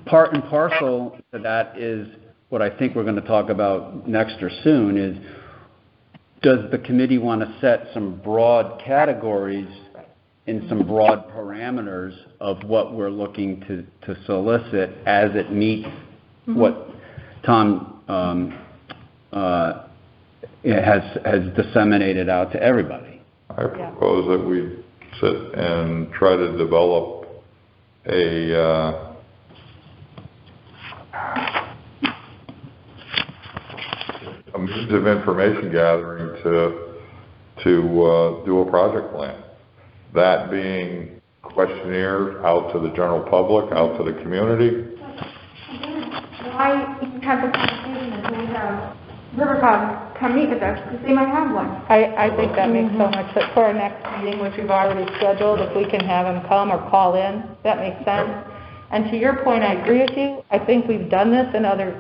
Part and parcel to that is what I think we're going to talk about next or soon is, does the committee want to set some broad categories and some broad parameters of what we're looking to solicit as it meets what Tom has disseminated out to everybody? I propose that we sit and try to develop a means of information gathering to do a project plan. That being questionnaires out to the general public, out to the community. Why even have the conversation until we have Rivercog come meet with us, because they might have one. I think that makes so much sense. For our next meeting, which we've already scheduled, if we can have them come or call in, that makes sense. And to your point, I agree with you. I think we've done this in other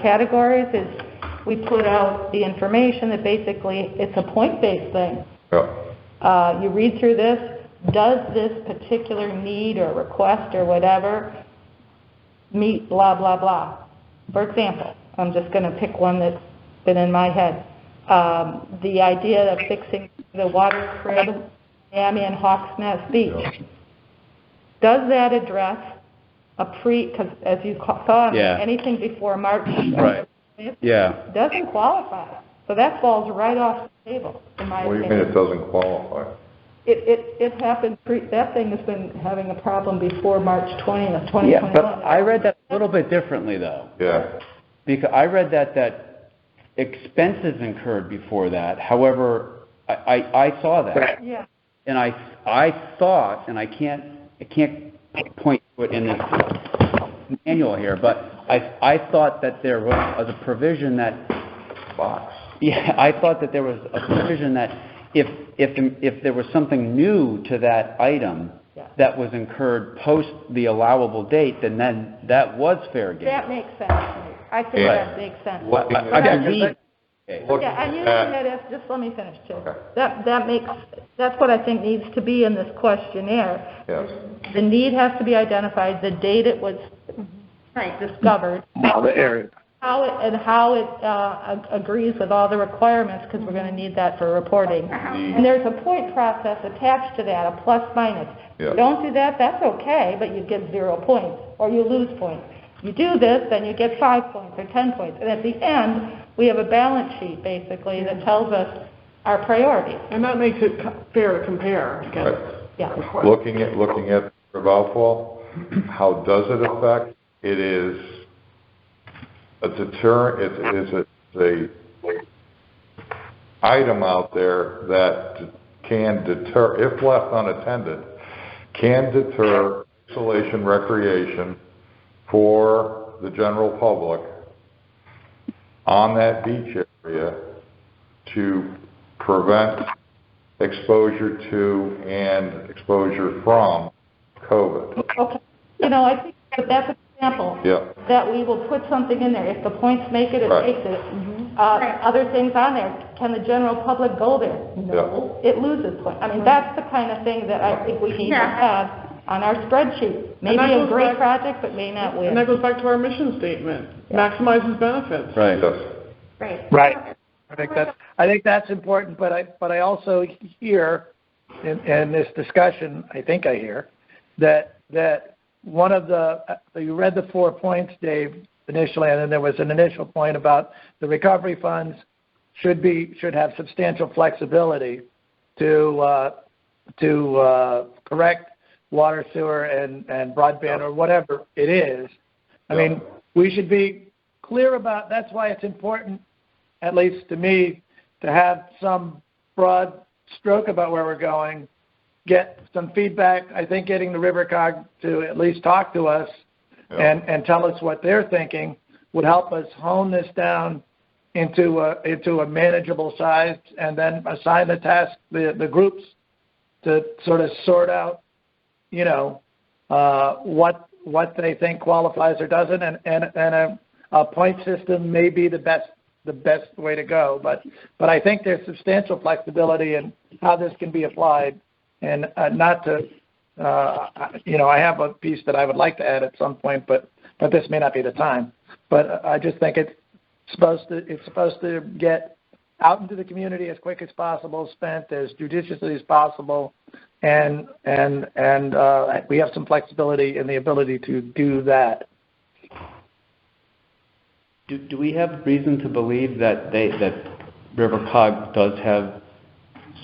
categories, is we put out the information that basically it's a point-based thing. Yeah. You read through this, does this particular need or request or whatever meet blah, blah, blah? For example, I'm just going to pick one that's been in my head. The idea of fixing the water crib, Miami and Hawks Nest Beach. Does that address because as you saw, anything before March Right. Yeah. doesn't qualify. So that falls right off the table, in my What do you opinion. mean it doesn't qualify? It happened, that thing has been having a problem before March 20th, 2021. Yeah, but I read that a little bit differently, though. Yeah. Because I read that expenses incurred before that. However, I saw that. Yeah. And I thought, and I can't point to it in this manual here, but I thought that there was a provision that Box. Yeah, I thought that there was a provision that if there was something new to that item that was incurred post the allowable date, then that was fair game. That makes sense to me. I think that makes sense. I believe. Yeah, and you know that if, just let me finish too. That's what I think needs to be in this questionnaire. Yes. The need has to be identified, the date it was discovered. How it agrees with all the requirements, because we're going to need that for reporting. And there's a point process attached to that, a plus minus. Yeah. You don't do that, that's okay, but you get 0 points, or you lose points. You do this, then you get 5 points or 10 points. And at the end, we have a balance sheet, basically, that tells us our priorities. And that makes it fair to compare against. Right. Yeah. Looking at the outfall, how does it affect? It is a deterrent. It's a item out there that can deter, if left unattended, can deter isolation recreation for the general public on that beach area to prevent exposure to and exposure from COVID. Okay. I think that's an example. Yeah. That we will put something in there. If the points make it, it Right. makes it. Other things on there. Can the general public go there? No. It loses points. I mean, that's the kind of thing that I think we need to have on our spreadsheet. Maybe a great project, but may not win. And that goes back to our mission statement. Maximizes benefits. Right. Yes. Right. I think that's important, but I also hear in this discussion, I think I hear that one of you read the 4 points, Dave, initially, and then there was an initial point about the recovery funds should have substantial flexibility to correct water, sewer, and broadband or whatever it is. I mean, we should be clear about. That's why it's important, at least to me, to have some broad stroke about where we're going, get some feedback. I think getting the RiverCog to at least talk to us and tell us what they're thinking would help us hone this down into a manageable size, and then assign the task, the groups to sort of sort out, what they think qualifies or doesn't, and a point system may be the best way to go. But I think there's substantial flexibility in how this can be applied, and not to, I have a piece that I would like to add at some point, but this may not be the time. But I just think it's supposed to get out into the community as quick as possible, spent as judiciously as possible, and we have some flexibility in the ability to do that. Do we have reason to believe that RiverCog does have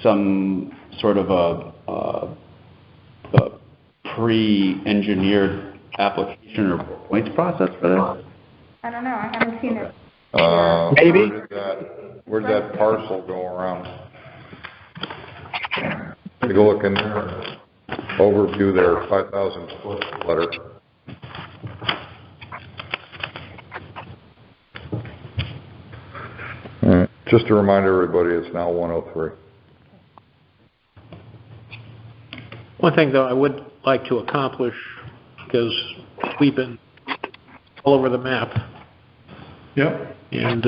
some sort of a pre-engineered application or points process for this? I don't know, I haven't seen it. Maybe. Where'd that parcel go around? Take a look in there. Overview there, 5,000 foot letter. All right. Just to remind everybody, it's now 1:03. One thing, though, I would like to accomplish because we've been all over the map. Yep. And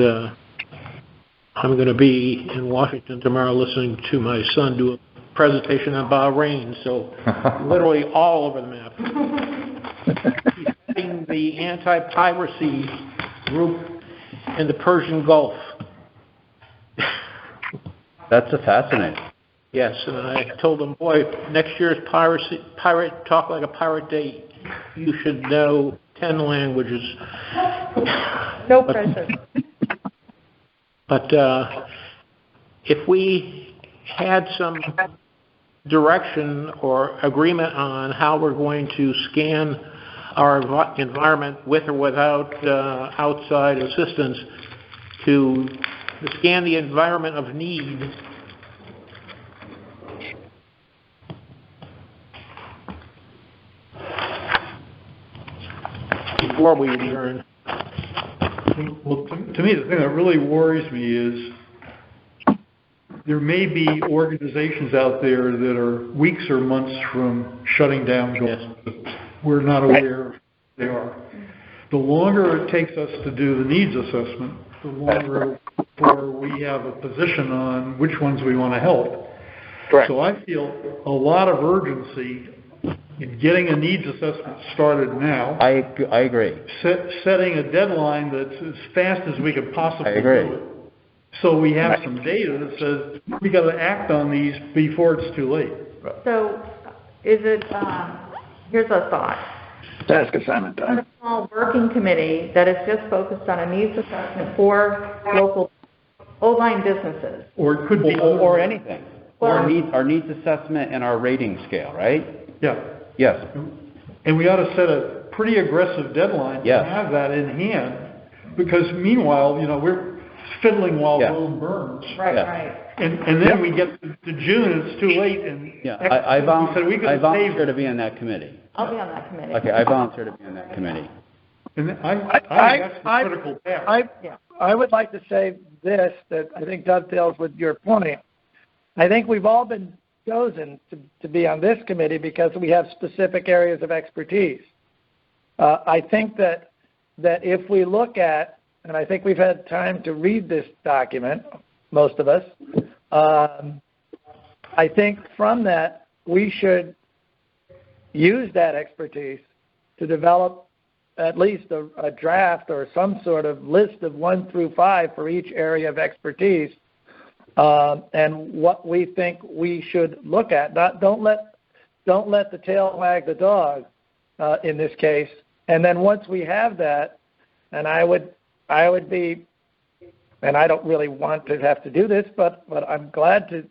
I'm going to be in Washington tomorrow listening to my son do a presentation on Bahrain, so literally all over the map. He's heading the anti-piracy group in the Persian Gulf. That's fascinating. Yes, and I told him, boy, next year's pirate Talk Like a Pirate Day, you should know 10 languages. No pressure. But if we had some direction or agreement on how we're going to scan our environment with or without outside assistance to scan the environment of need, before we adjourn. Well, to me, the thing that really worries me is there may be organizations out there that are weeks or months from shutting down. Yes. We're not aware they are. The longer it takes us to do the needs assessment, the longer before we have a position on which ones we want to help. Correct. So I feel a lot of urgency in getting a needs assessment started now. I agree. Setting a deadline that's as fast as we could possibly I agree. do it. So we have some data that says we got to act on these before it's too late. So is it, here's a thought. Task assignment A time. small working committee that is just focused on a needs assessment for local old line businesses. Or it could be Or anything. Well- Our needs assessment and our rating scale, right? Yeah. Yes. And we ought to set a pretty aggressive deadline to Yes. have that in hand, because meanwhile, we're fiddling while Yeah. Rome burns. Right, Yeah. right. And then we get to June and it's too late, and Yeah, we said we could I have volunteer saved. to be on that committee. I'll be on that committee. Okay, I volunteer to be on that committee. And I think that's the critical path. I would like to say this, that I think dovetails with your point. I think we've all been chosen to be on this committee because we have specific areas of expertise. I think that if we look at, and I think we've had time to read this document, most of us, I think from that we should use that expertise to develop at least a draft or some sort of list of 1 through 5 for each area of expertise, and what we think we should look at. Don't let the tail wag the dog in this case. And then once we have that, and I would be, and I don't really want to have to do this, but I'm glad to,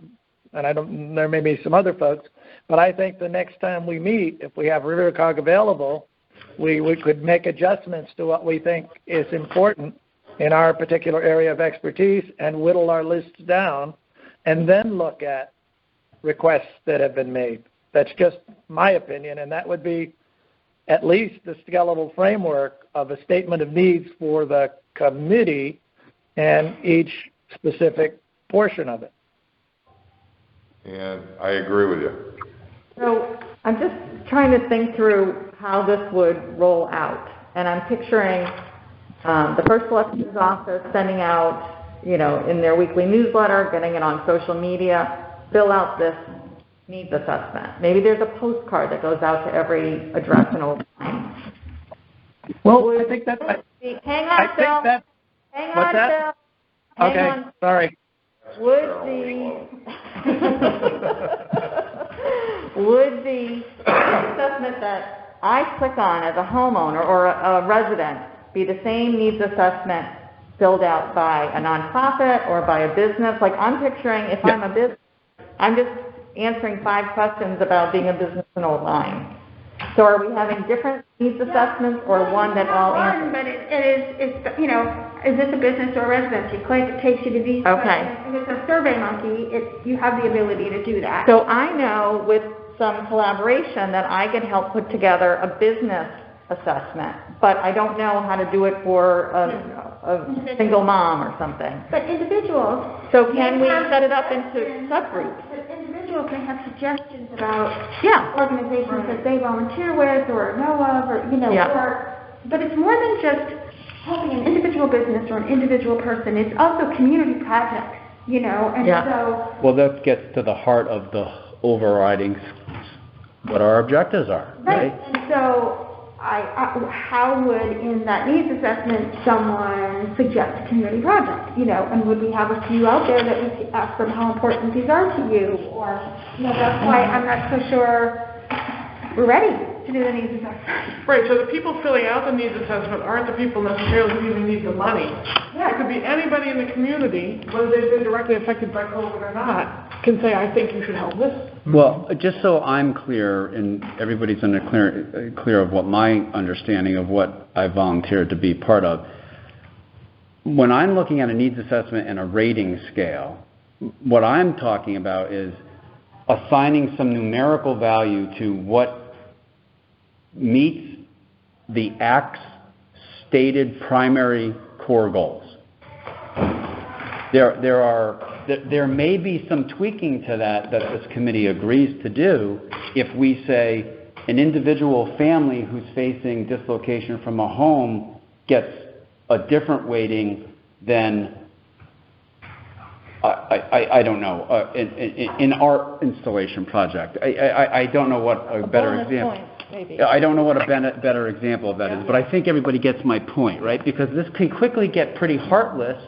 and there may be some other folks, but I think the next time we meet, if we have RiverCog available, we could make adjustments to what we think is important in our particular area of expertise and whittle our lists down, and then look at requests that have been made. That's just my opinion, and that would be at least the skeletal framework of a statement of needs for the committee and each specific portion of it. And I agree with you. So I'm just trying to think through how this would roll out. And I'm picturing the first selectman's office sending out, in their weekly newsletter, getting it on social media, fill out this needs assessment. Maybe there's a postcard that goes out to every address in Old Lyme. Well, I think that's... Hang on, Phil. Hang on, Phil. Hang Okay, on. sorry. Would the assessment that I click on as a homeowner or a resident be the same needs assessment filled out by a nonprofit or by a business? Like, I'm picturing if I'm a business, I'm just answering 5 questions about being a business in Old Lyme. So are we having different needs assessments or one that all answers? But is this a business or a residence? You click, it takes you to these. Okay. If it's a Survey Monkey, you have the ability to do that. So I know with some collaboration that I can help put together a business assessment, but I don't know how to do it for a single mom or something. But individuals. So can we set it up into subgroups? individuals may have suggestions about Yeah. organizations that they volunteer with or know of, or, you know, Yeah. but it's more than just helping an individual business or an individual person. It's also community projects, you know, and Yeah. so, Well, that gets to the heart of the overriding, what our objectives are, right, right? and so how would, in that needs assessment, someone suggest a community project, you know, and would we have a few out there that we could ask them how important these are to you, or, you know, that's why I'm not so sure we're ready to do the needs assessment. Right, so the people filling out the needs assessment aren't the people necessarily who even need the money. It could be anybody in the community, whether they've been directly affected by COVID or not, can say, I think you should help this. Well, just so I'm clear, and everybody's clear of what my understanding of what I volunteered to be part of, when I'm looking at a needs assessment and a rating scale, what I'm talking about is assigning some numerical value to what meets the Act's stated primary core goals. There may be some tweaking to that this committee agrees to do if we say an individual family who's facing dislocation from a home gets a different weighting than, I don't know, in our installation project. I don't know what a better example. I don't know what a better example of that is, but I think everybody gets my point, right? Because this can quickly get pretty heartless,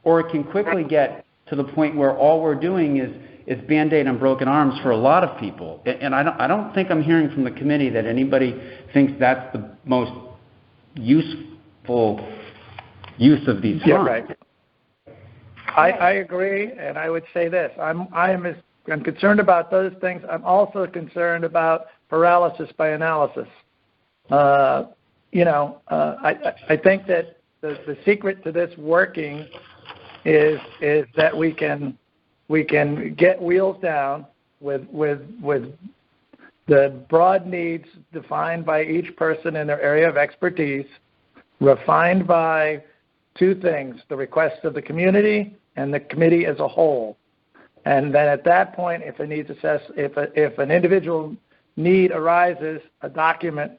or it can quickly get to the point where all we're doing is Band-Aid on broken arms for a lot of people. And I don't think I'm hearing from the committee that anybody thinks that's the most useful use of these funds. Yeah, right. I agree, and I would say this. I'm concerned about those things. I'm also concerned about paralysis by analysis. I think that the secret to this working is that we can get wheels down with the broad needs defined by each person in their area of expertise, refined by two things: the requests of the community and the committee as a whole. And then at that point, if an individual need arises, a document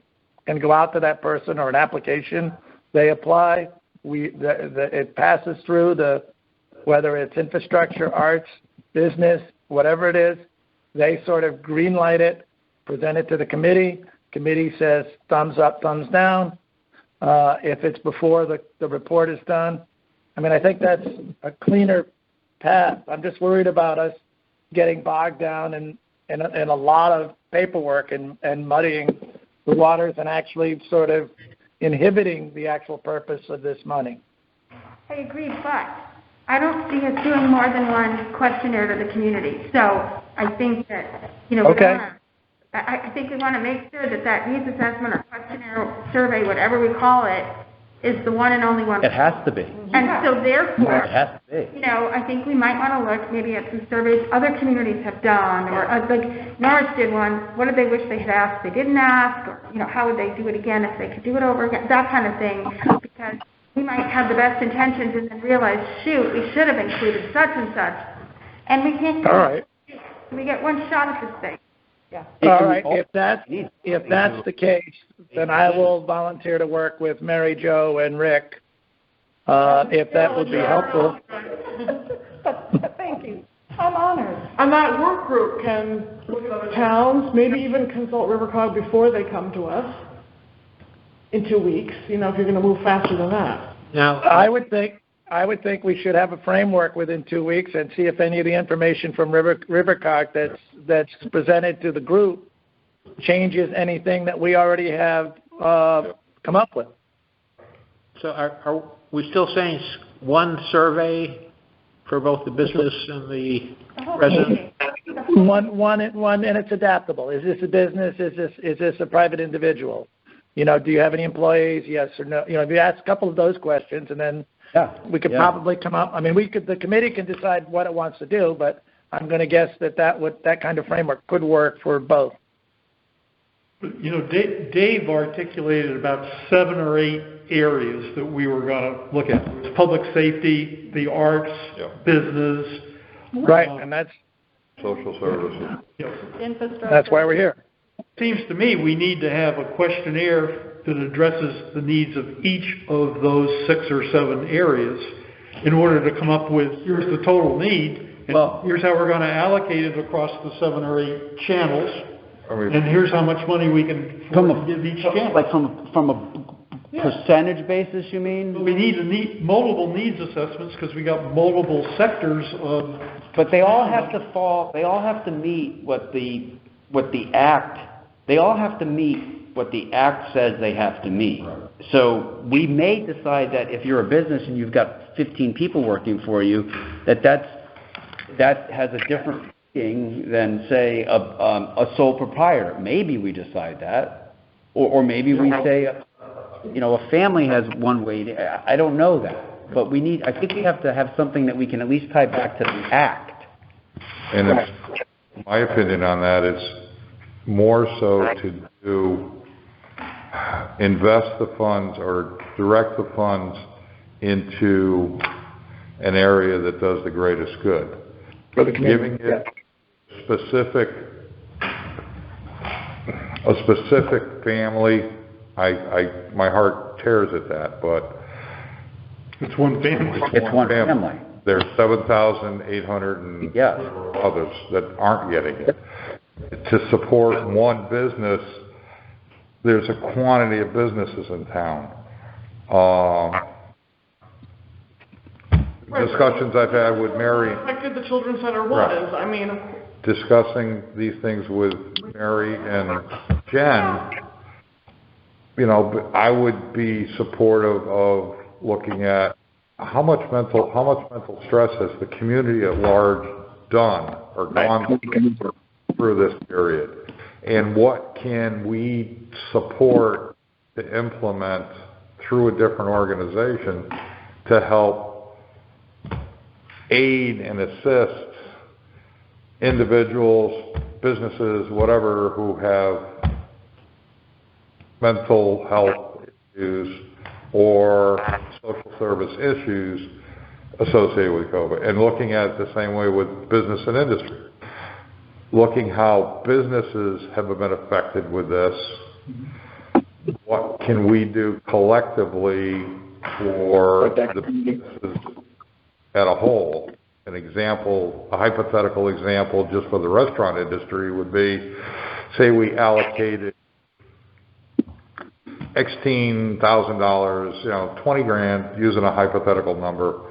can go out to that person or an application. They apply. It passes through whether it's infrastructure, arts, business, whatever it is. They sort of green light it, present it to the committee. Committee says thumbs up, thumbs down. If it's before the report is done, I think that's a cleaner path. I'm just worried about us getting bogged down in a lot of paperwork and muddying the waters and actually sort of inhibiting the actual purpose of this money. I agree, but I don't see us doing more than one questionnaire to the community. So I think that, I think we want to make sure that needs assessment or questionnaire, survey, whatever we call it, is the one and only one. It has to be. And so therefore, it has to be. I think we might want to look maybe at some surveys other communities have done, or like Norwich did one. What did they wish they had asked they didn't ask? Or, how would they do it again if they could do it over again? That kind of thing. Because we might have the best intentions and then realize, shoot, we should have included such and such. And we can't. All right. We get one shot at this thing. Yeah. All right. If that's the case, then I will volunteer to work with Mary Jo and Rick, if that would be helpful. Thank you. I'm honored. And that work group can look at other towns, maybe even consult Rivercog before they come to us in 2 weeks, if you're going to move faster than that. Now, I would think we should have a framework within 2 weeks and see if any of the information from Rivercog that's presented to the group changes anything that we already have come up with. so are we still saying one survey for both the business and the resident? One, and it's adaptable. Is this a business? Is this a private individual? Do you have any employees? Yes or no? If you ask a couple of those questions, and then we could probably come up. The committee can decide what it wants to do, but I'm going to guess that kind of framework could work for both. Dave articulated about 7 or 8 areas that we were going to look at. It's public safety, the arts, business. Right, and that's social services. infrastructure. That's why we're here. Seems to me we need to have a questionnaire that addresses the needs of each of those 6 or 7 areas in order to come up with, here's the total need, and here's how we're gonna allocate it across the 7 or 8 channels, and here's how much money we can give each channel. Like from a percentage basis, you mean? We need multiple needs assessments, because we got multiple sectors of. But they all have to meet what the act, they all have to meet what the act says they have to meet. Right. So we may decide that if you're a business and you've got 15 people working for you, that has a different meaning than, say, a sole proprietor. Maybe we decide that. Or maybe we say, a family has one way. I don't know that. But I think we have to have something that we can at least tie back to the act. And my opinion on that is more so to invest the funds or direct the funds into an area that does the greatest good. Giving it a specific family, my heart tears at that, but it's one family. It's one family. There's 7,800 and others that aren't getting it. To support one business, there's a quantity of businesses in town. Discussions I've had with Mary. How affected the Children's Center was. I mean, discussing these things with Mary and Jen, I would be supportive of looking at how much mental stress has the community at large done or gone through this period, and what can we support to implement through a different organization to help aid and assist individuals, businesses, whatever, who have mental health issues or social service issues associated with COVID, and looking at it the same way with business and industry. Looking how businesses have been affected with this. What can we do collectively for the businesses at a whole? A hypothetical example just for the restaurant industry would be, say we allocated $16,000, 20 grand, using a hypothetical number,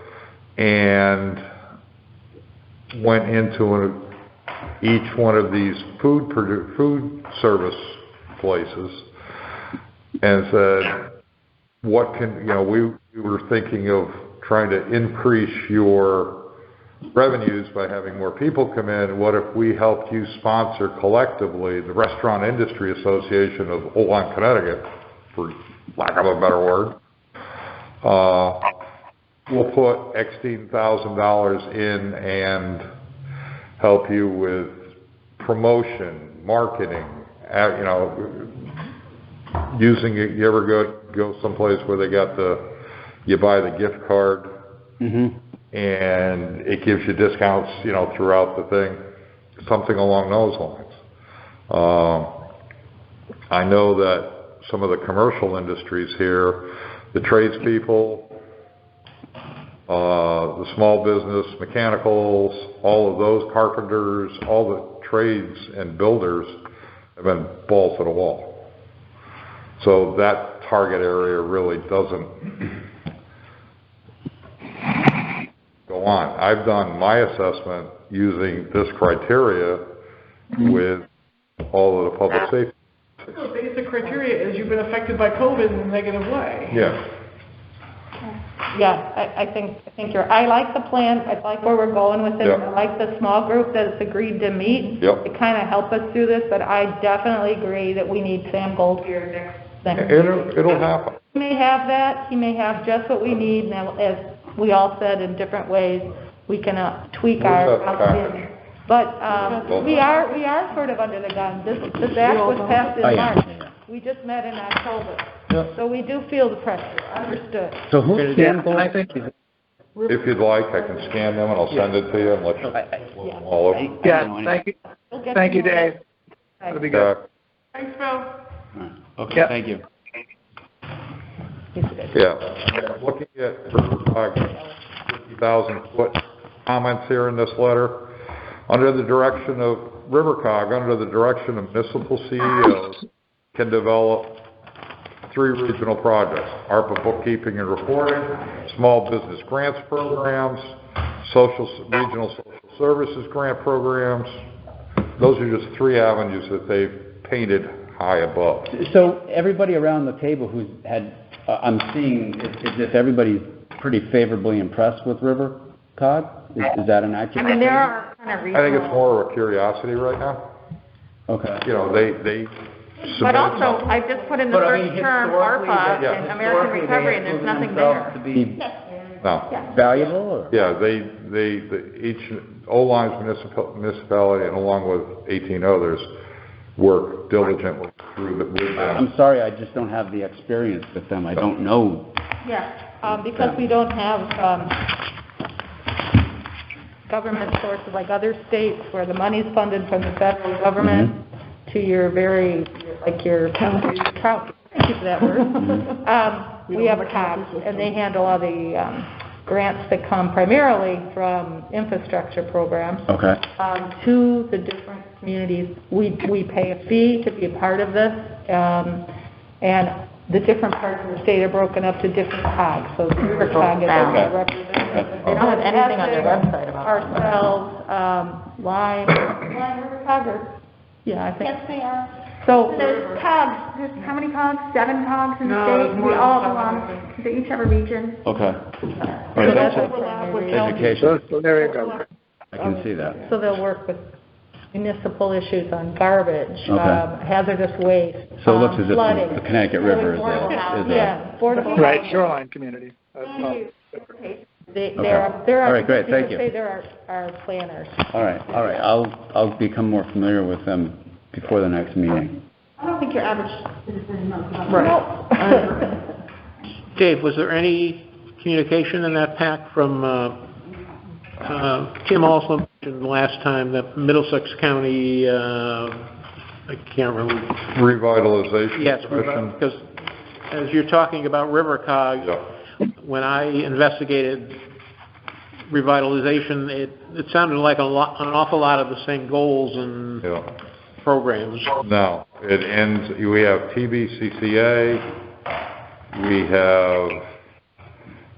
and went into each one of these food service places and said, what can, we were thinking of trying to increase your revenues by having more people come in. What if we helped you sponsor collectively the Restaurant Industry Association of Old Connecticut, for lack of a better word? We'll put $16,000 in and help you with promotion, marketing, using it. You ever go someplace where they got you buy the gift card, and it gives you discounts, throughout the thing, something along those lines. I know that some of the commercial industries here, the tradespeople, the small business, mechanicals, all of those, carpenters, all the trades and builders have been balls to the wall. So that target area really doesn't go on. I've done my assessment using this criteria with all of the public safety. the basic criteria is you've been affected by COVID in a negative way. Yeah. Yeah, I think I like the plan, I like where we're going with it, Yep. I like the small group that has agreed to meet. Yep. To kind of help us through this, but I definitely agree that we need Sam Gold here next. It'll happen. He may have that, he may have just what we need, and as we all said in different ways, we can tweak our package? But we are sort of under the gun. This act was passed in March. We just met in October. So we do feel the pressure, understood. So who's Sam Gold? If you'd like, I can scan them and I'll send it to you and let you look them all over. Yeah, thank you. Thank you, Dave. That'll be good. Thanks, Phil. Okay, Yep. thank you. Yeah, looking at 50,000-foot comments here in this letter, under the direction of Rivercog, under the direction of municipal CEOs, can develop 3 regional projects: ARPA bookkeeping and reporting, small business grants programs, regional social services grant programs. Those are just 3 avenues that they've painted high above. So everybody around the table who's had, I'm seeing as if everybody's pretty favorably impressed with Rivercog. Is that an accurate? I mean, there are kind of I regional. think it's more of a curiosity right now. Okay. You know, they But submitted also, something. I just put in the But I first mean, term historically, ARPA they- and American historically, Recovery, they and there's have nothing proven there. themselves to be No. valuable, or? Yeah, each O-Line's municipality and along with 18 others work diligently through with them. I'm sorry, I just don't have the experience with them. I don't know. Yeah, because we don't have government sources like other states where the money's funded from the federal government to your your county, thank you for that word. We have a COG, and they handle all the grants that come primarily from infrastructure programs. Okay. To the different communities. We pay a fee to be a part of this, and the different parts of the state are broken up to different COGs. So River COG is representative. They don't have anything on their website about ourselves, Lime River COG, or, yeah, I think. Yes, they are. So There's COGs, there's how many COGs? 7 COGs in the No, state? there's more We than all 7, belong, they each have a region. Okay. so Right, that's that's our it. primary- Education. So there you go. I can see that. So they'll work with municipal issues on garbage, Okay. hazardous waste, So it looks as if flooding. the Connecticut River is Yeah, affordable. Right, shoreline community. That's all. Thank you. There are. All right, great, thank you. Say there are planners. All right. I'll become more familiar with them before the next meeting. I don't think your average citizen knows about Right. Dave, was there any communication in that pack from, Tim also mentioned last time that Middlesex County, I can't remember. Revitalization Yes, Commission. because as you're talking about Rivercog, Yeah. when I investigated revitalization, it sounded like an awful lot of the same goals and Yeah. programs. No, it ends, we have TBCCA, we have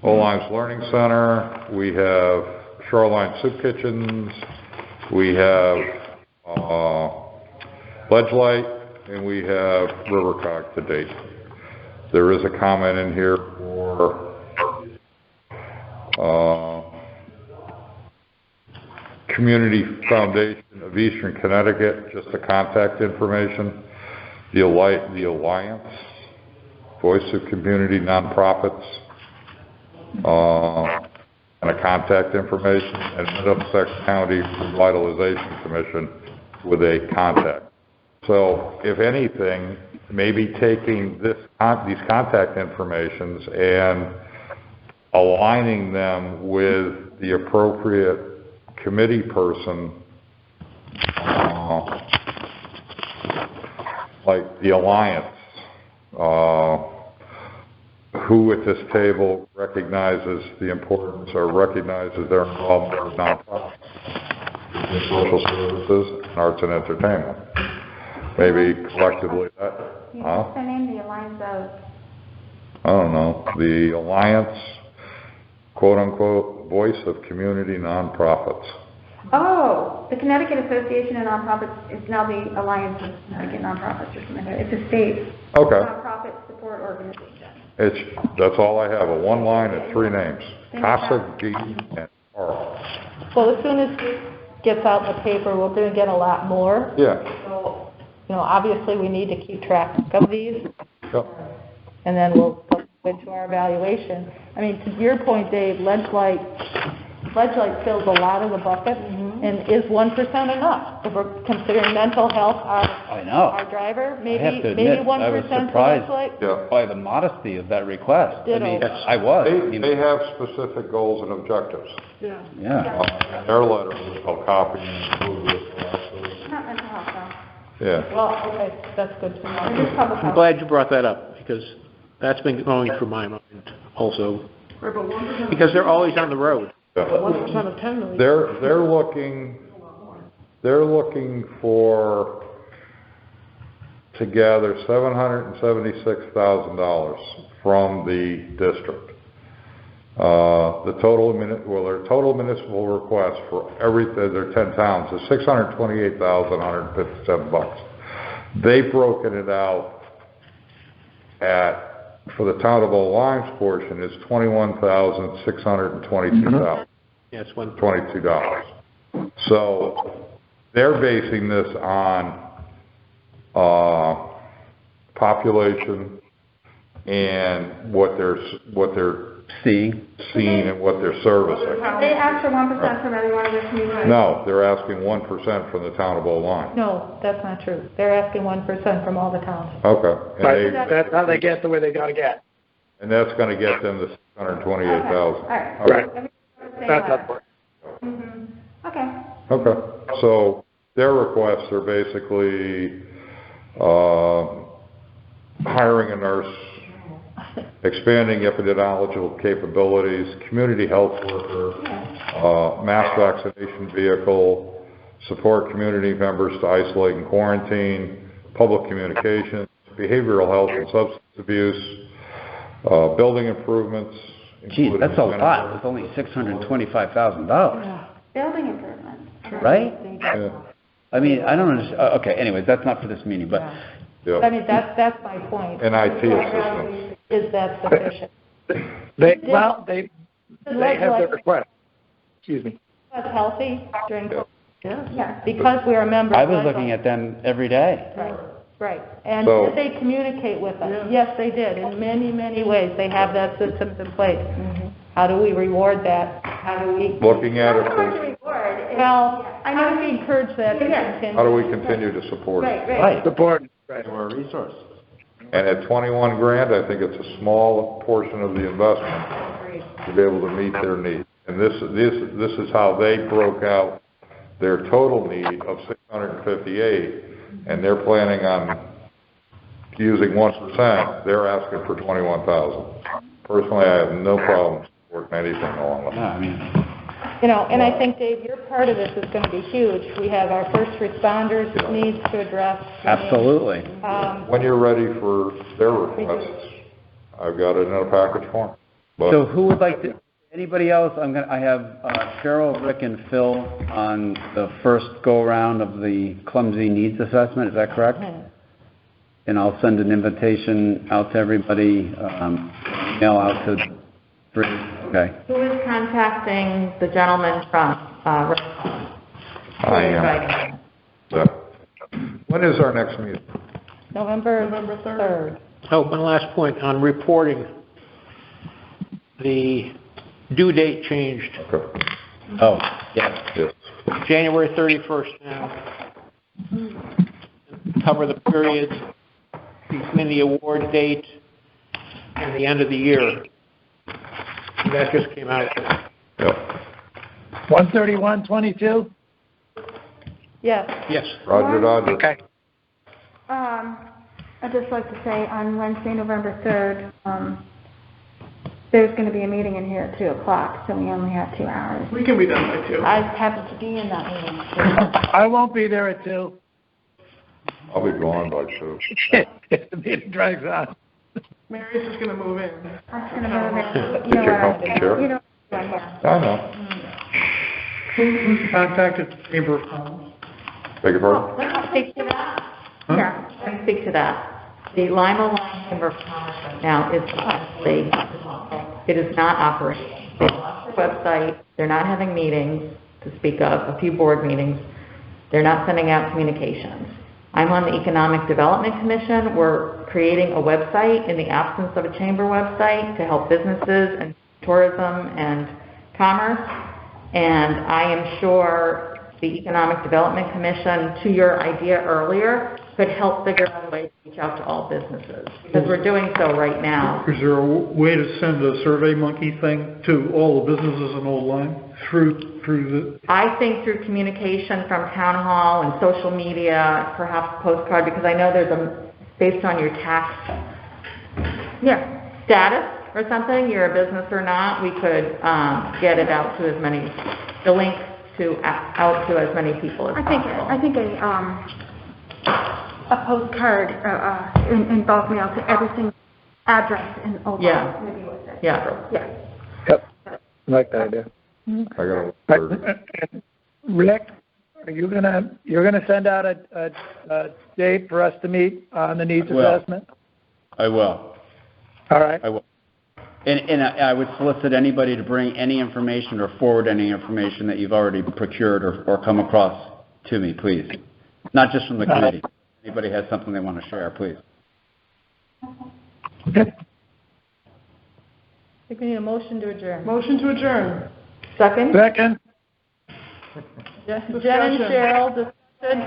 O-Line's Learning Center, we have Shoreline Soup Kitchens, we have Ledge Light, and we have Rivercog to date. There is a comment in here for Community Foundation of Eastern Connecticut, just the contact information. The Alliance, Voice of Community Nonprofits, and a contact information, and Middlesex County Revitalization Commission with a contact. So, if anything, maybe taking these contact informations and aligning them with the appropriate committee person, like the Alliance, who at this table recognizes the importance or recognizes their involvement with nonprofits, in social services, and arts and entertainment. Maybe collectively that, What's their name, the Alliance of? I don't know, the Alliance, quote-unquote, Voice of Community Nonprofits. Oh, the Connecticut Association of Nonprofits is now the Alliance of Connecticut Nonprofits or something like that. It's a state Okay, nonprofit support organization. that's all I have, a one line and 3 names, Thank Casa, G, and Carl. Well, as soon as it gets out in the paper, we're going to get a lot more. Yeah, So, obviously, we need to keep track of these, yep. and then we'll go into our evaluation. I mean, to your point, Dave, Ledge Light fills a lot of the bucket. And is 1% enough? If we're considering mental health I know. our driver, I have to maybe admit, 1%. I was so that's surprised like, Yeah. by the modesty of that request. I mean, Ditto. I was. I mean, They have specific goals and objectives. Yeah. yeah. Their letter, which I'll copy and include this, actually. Not mental health, though. Yeah. well, okay, that's good to know. It's just public I'm health. glad you brought that up, because that's been going through my mind also, Right, but 1%. because they're always on the road. Yeah. 1% of 10 million. They're looking for, to gather $776,000 from the district. Their total municipal request for their 10 towns is $628,157. They've broken it out for the town of Old Lime's portion is $21,622. Yes, when, $22. So they're basing this on population and what they're See, seeing and what they're servicing. They asked for 1% from every one of their communities. No, they're asking 1% from the town of Old Lyme. No, that's not true. They're asking 1% from all the towns. Okay. Right, that's how they get to where they gotta get. And that's gonna get them to $628,000. All right. Right. Say That's what? upward. Okay. Okay, so their requests are basically, hiring a nurse, expanding epidemiological capabilities, community health worker, mass vaccination vehicle, support community members to isolate and quarantine, public communications, behavioral health and substance abuse, building improvements. geez, including that's a lot. sanitary- It's only $625,000, Building improvements. right? Yeah, I mean, I don't understand. Anyways, anyways, that's not for this meeting, but I yeah, mean, that's my point. and IT assistance. Is that sufficient? They have their Like, request. Excuse me. us healthy during, Yeah. because we're a member. I of was LIFO. looking at them every day. Right. And So- did they communicate with us? Yes, they did. In many, many ways. They have that systems in place. How do we reward that? How do we? Looking at It's hard to it, reward. Well, I how know do we encourage that to continue? how do we continue to support it? Right, right. Right. Support, right. We're a resource. And at 21 grand, I think it's a small portion of the investment to be able to meet their needs. And this is how they broke out their total need of 658, and they're planning on using 1%, they're asking for 21,000. Personally, I have no problem supporting anything along with No, that. I mean, You know, and I think, Dave, your part of this is going to be huge. We have our first responders needs to address. absolutely. When you're ready for their requests, I've got it in a package form. But So who would like to, anybody else? I have Cheryl, Rick, and Phil on the first go-around of the clumsy needs assessment, is that correct? And I'll send an invitation out to everybody, email out to three, okay. Who is contacting the gentleman from, I am. So, when is our next meeting? November 3rd. oh, one last point on reporting. The due date changed, Okay. Oh, yes. Yes. January 31st now. Cover the periods between the award date and the end of the year. And that just came out. Yep. 131.22? Yes. Yes. Roger, Dodger. Okay. I'd just like to say on Wednesday, November 3rd, there's going to be a meeting in here at 2 o'clock, so we only have 2 hours. We can be done by 2. I happen to be in that meeting. I won't be there at 2. I'll be gone by 2. If the meeting drags on. Mary's just gonna move in. I'm just going to move it. Get your comfy chair. You know what I'm doing. I know. Who's contacted the Chamber of Commerce? Beg your pardon? let me speak to that. Yeah. Let me speak to that. The Lima Line Chamber of Commerce right now is essentially, it is not operating. They lost their website, they're not having meetings to speak of, a few board meetings. They're not sending out communications. I'm on the Economic Development Commission. We're creating a website in the absence of a chamber website to help businesses and tourism and commerce. And I am sure the Economic Development Commission, to your idea earlier, could help figure out a way to reach out to all businesses, because we're doing so right now. Is there a way to send a Survey Monkey thing to all the businesses in Old Lyme through the? I think through communication from town hall and social media, perhaps postcard, because I know there's based on your tax status or something, you're a business or not, we could get it out to as many, the link out to as many people as possible. I think a postcard in bulk mail to every single address in Old Lyme. Maybe was it? Yeah. Yep, I like that idea. I got Rick, you're gonna send out a date for us to meet on the needs assessment? I will. All right. I will. And I would solicit anybody to bring any information or forward any information that you've already procured or come across to me, please. Not just from the committee. Anybody has something they want to share, please. Okay. I think we need a motion to adjourn. Motion to adjourn. Second? Second. Jen and Cheryl, discussion?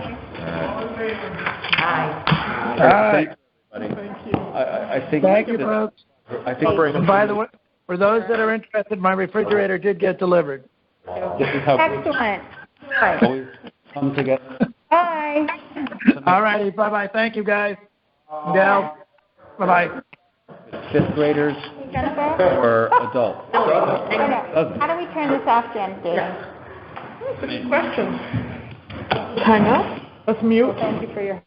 Aye. All right. Thank Thank you. I think. Thank you, folks. I think And by the way, for those that are interested, my refrigerator did get delivered. this is how Excellent. we always come together. Bye. All righty, bye-bye. Thank you, guys. Gal, bye-bye. Fifth graders Jennifer? or adults? How do we turn this off, Jen? That's a good question. I know. Let's mute. Thank you for your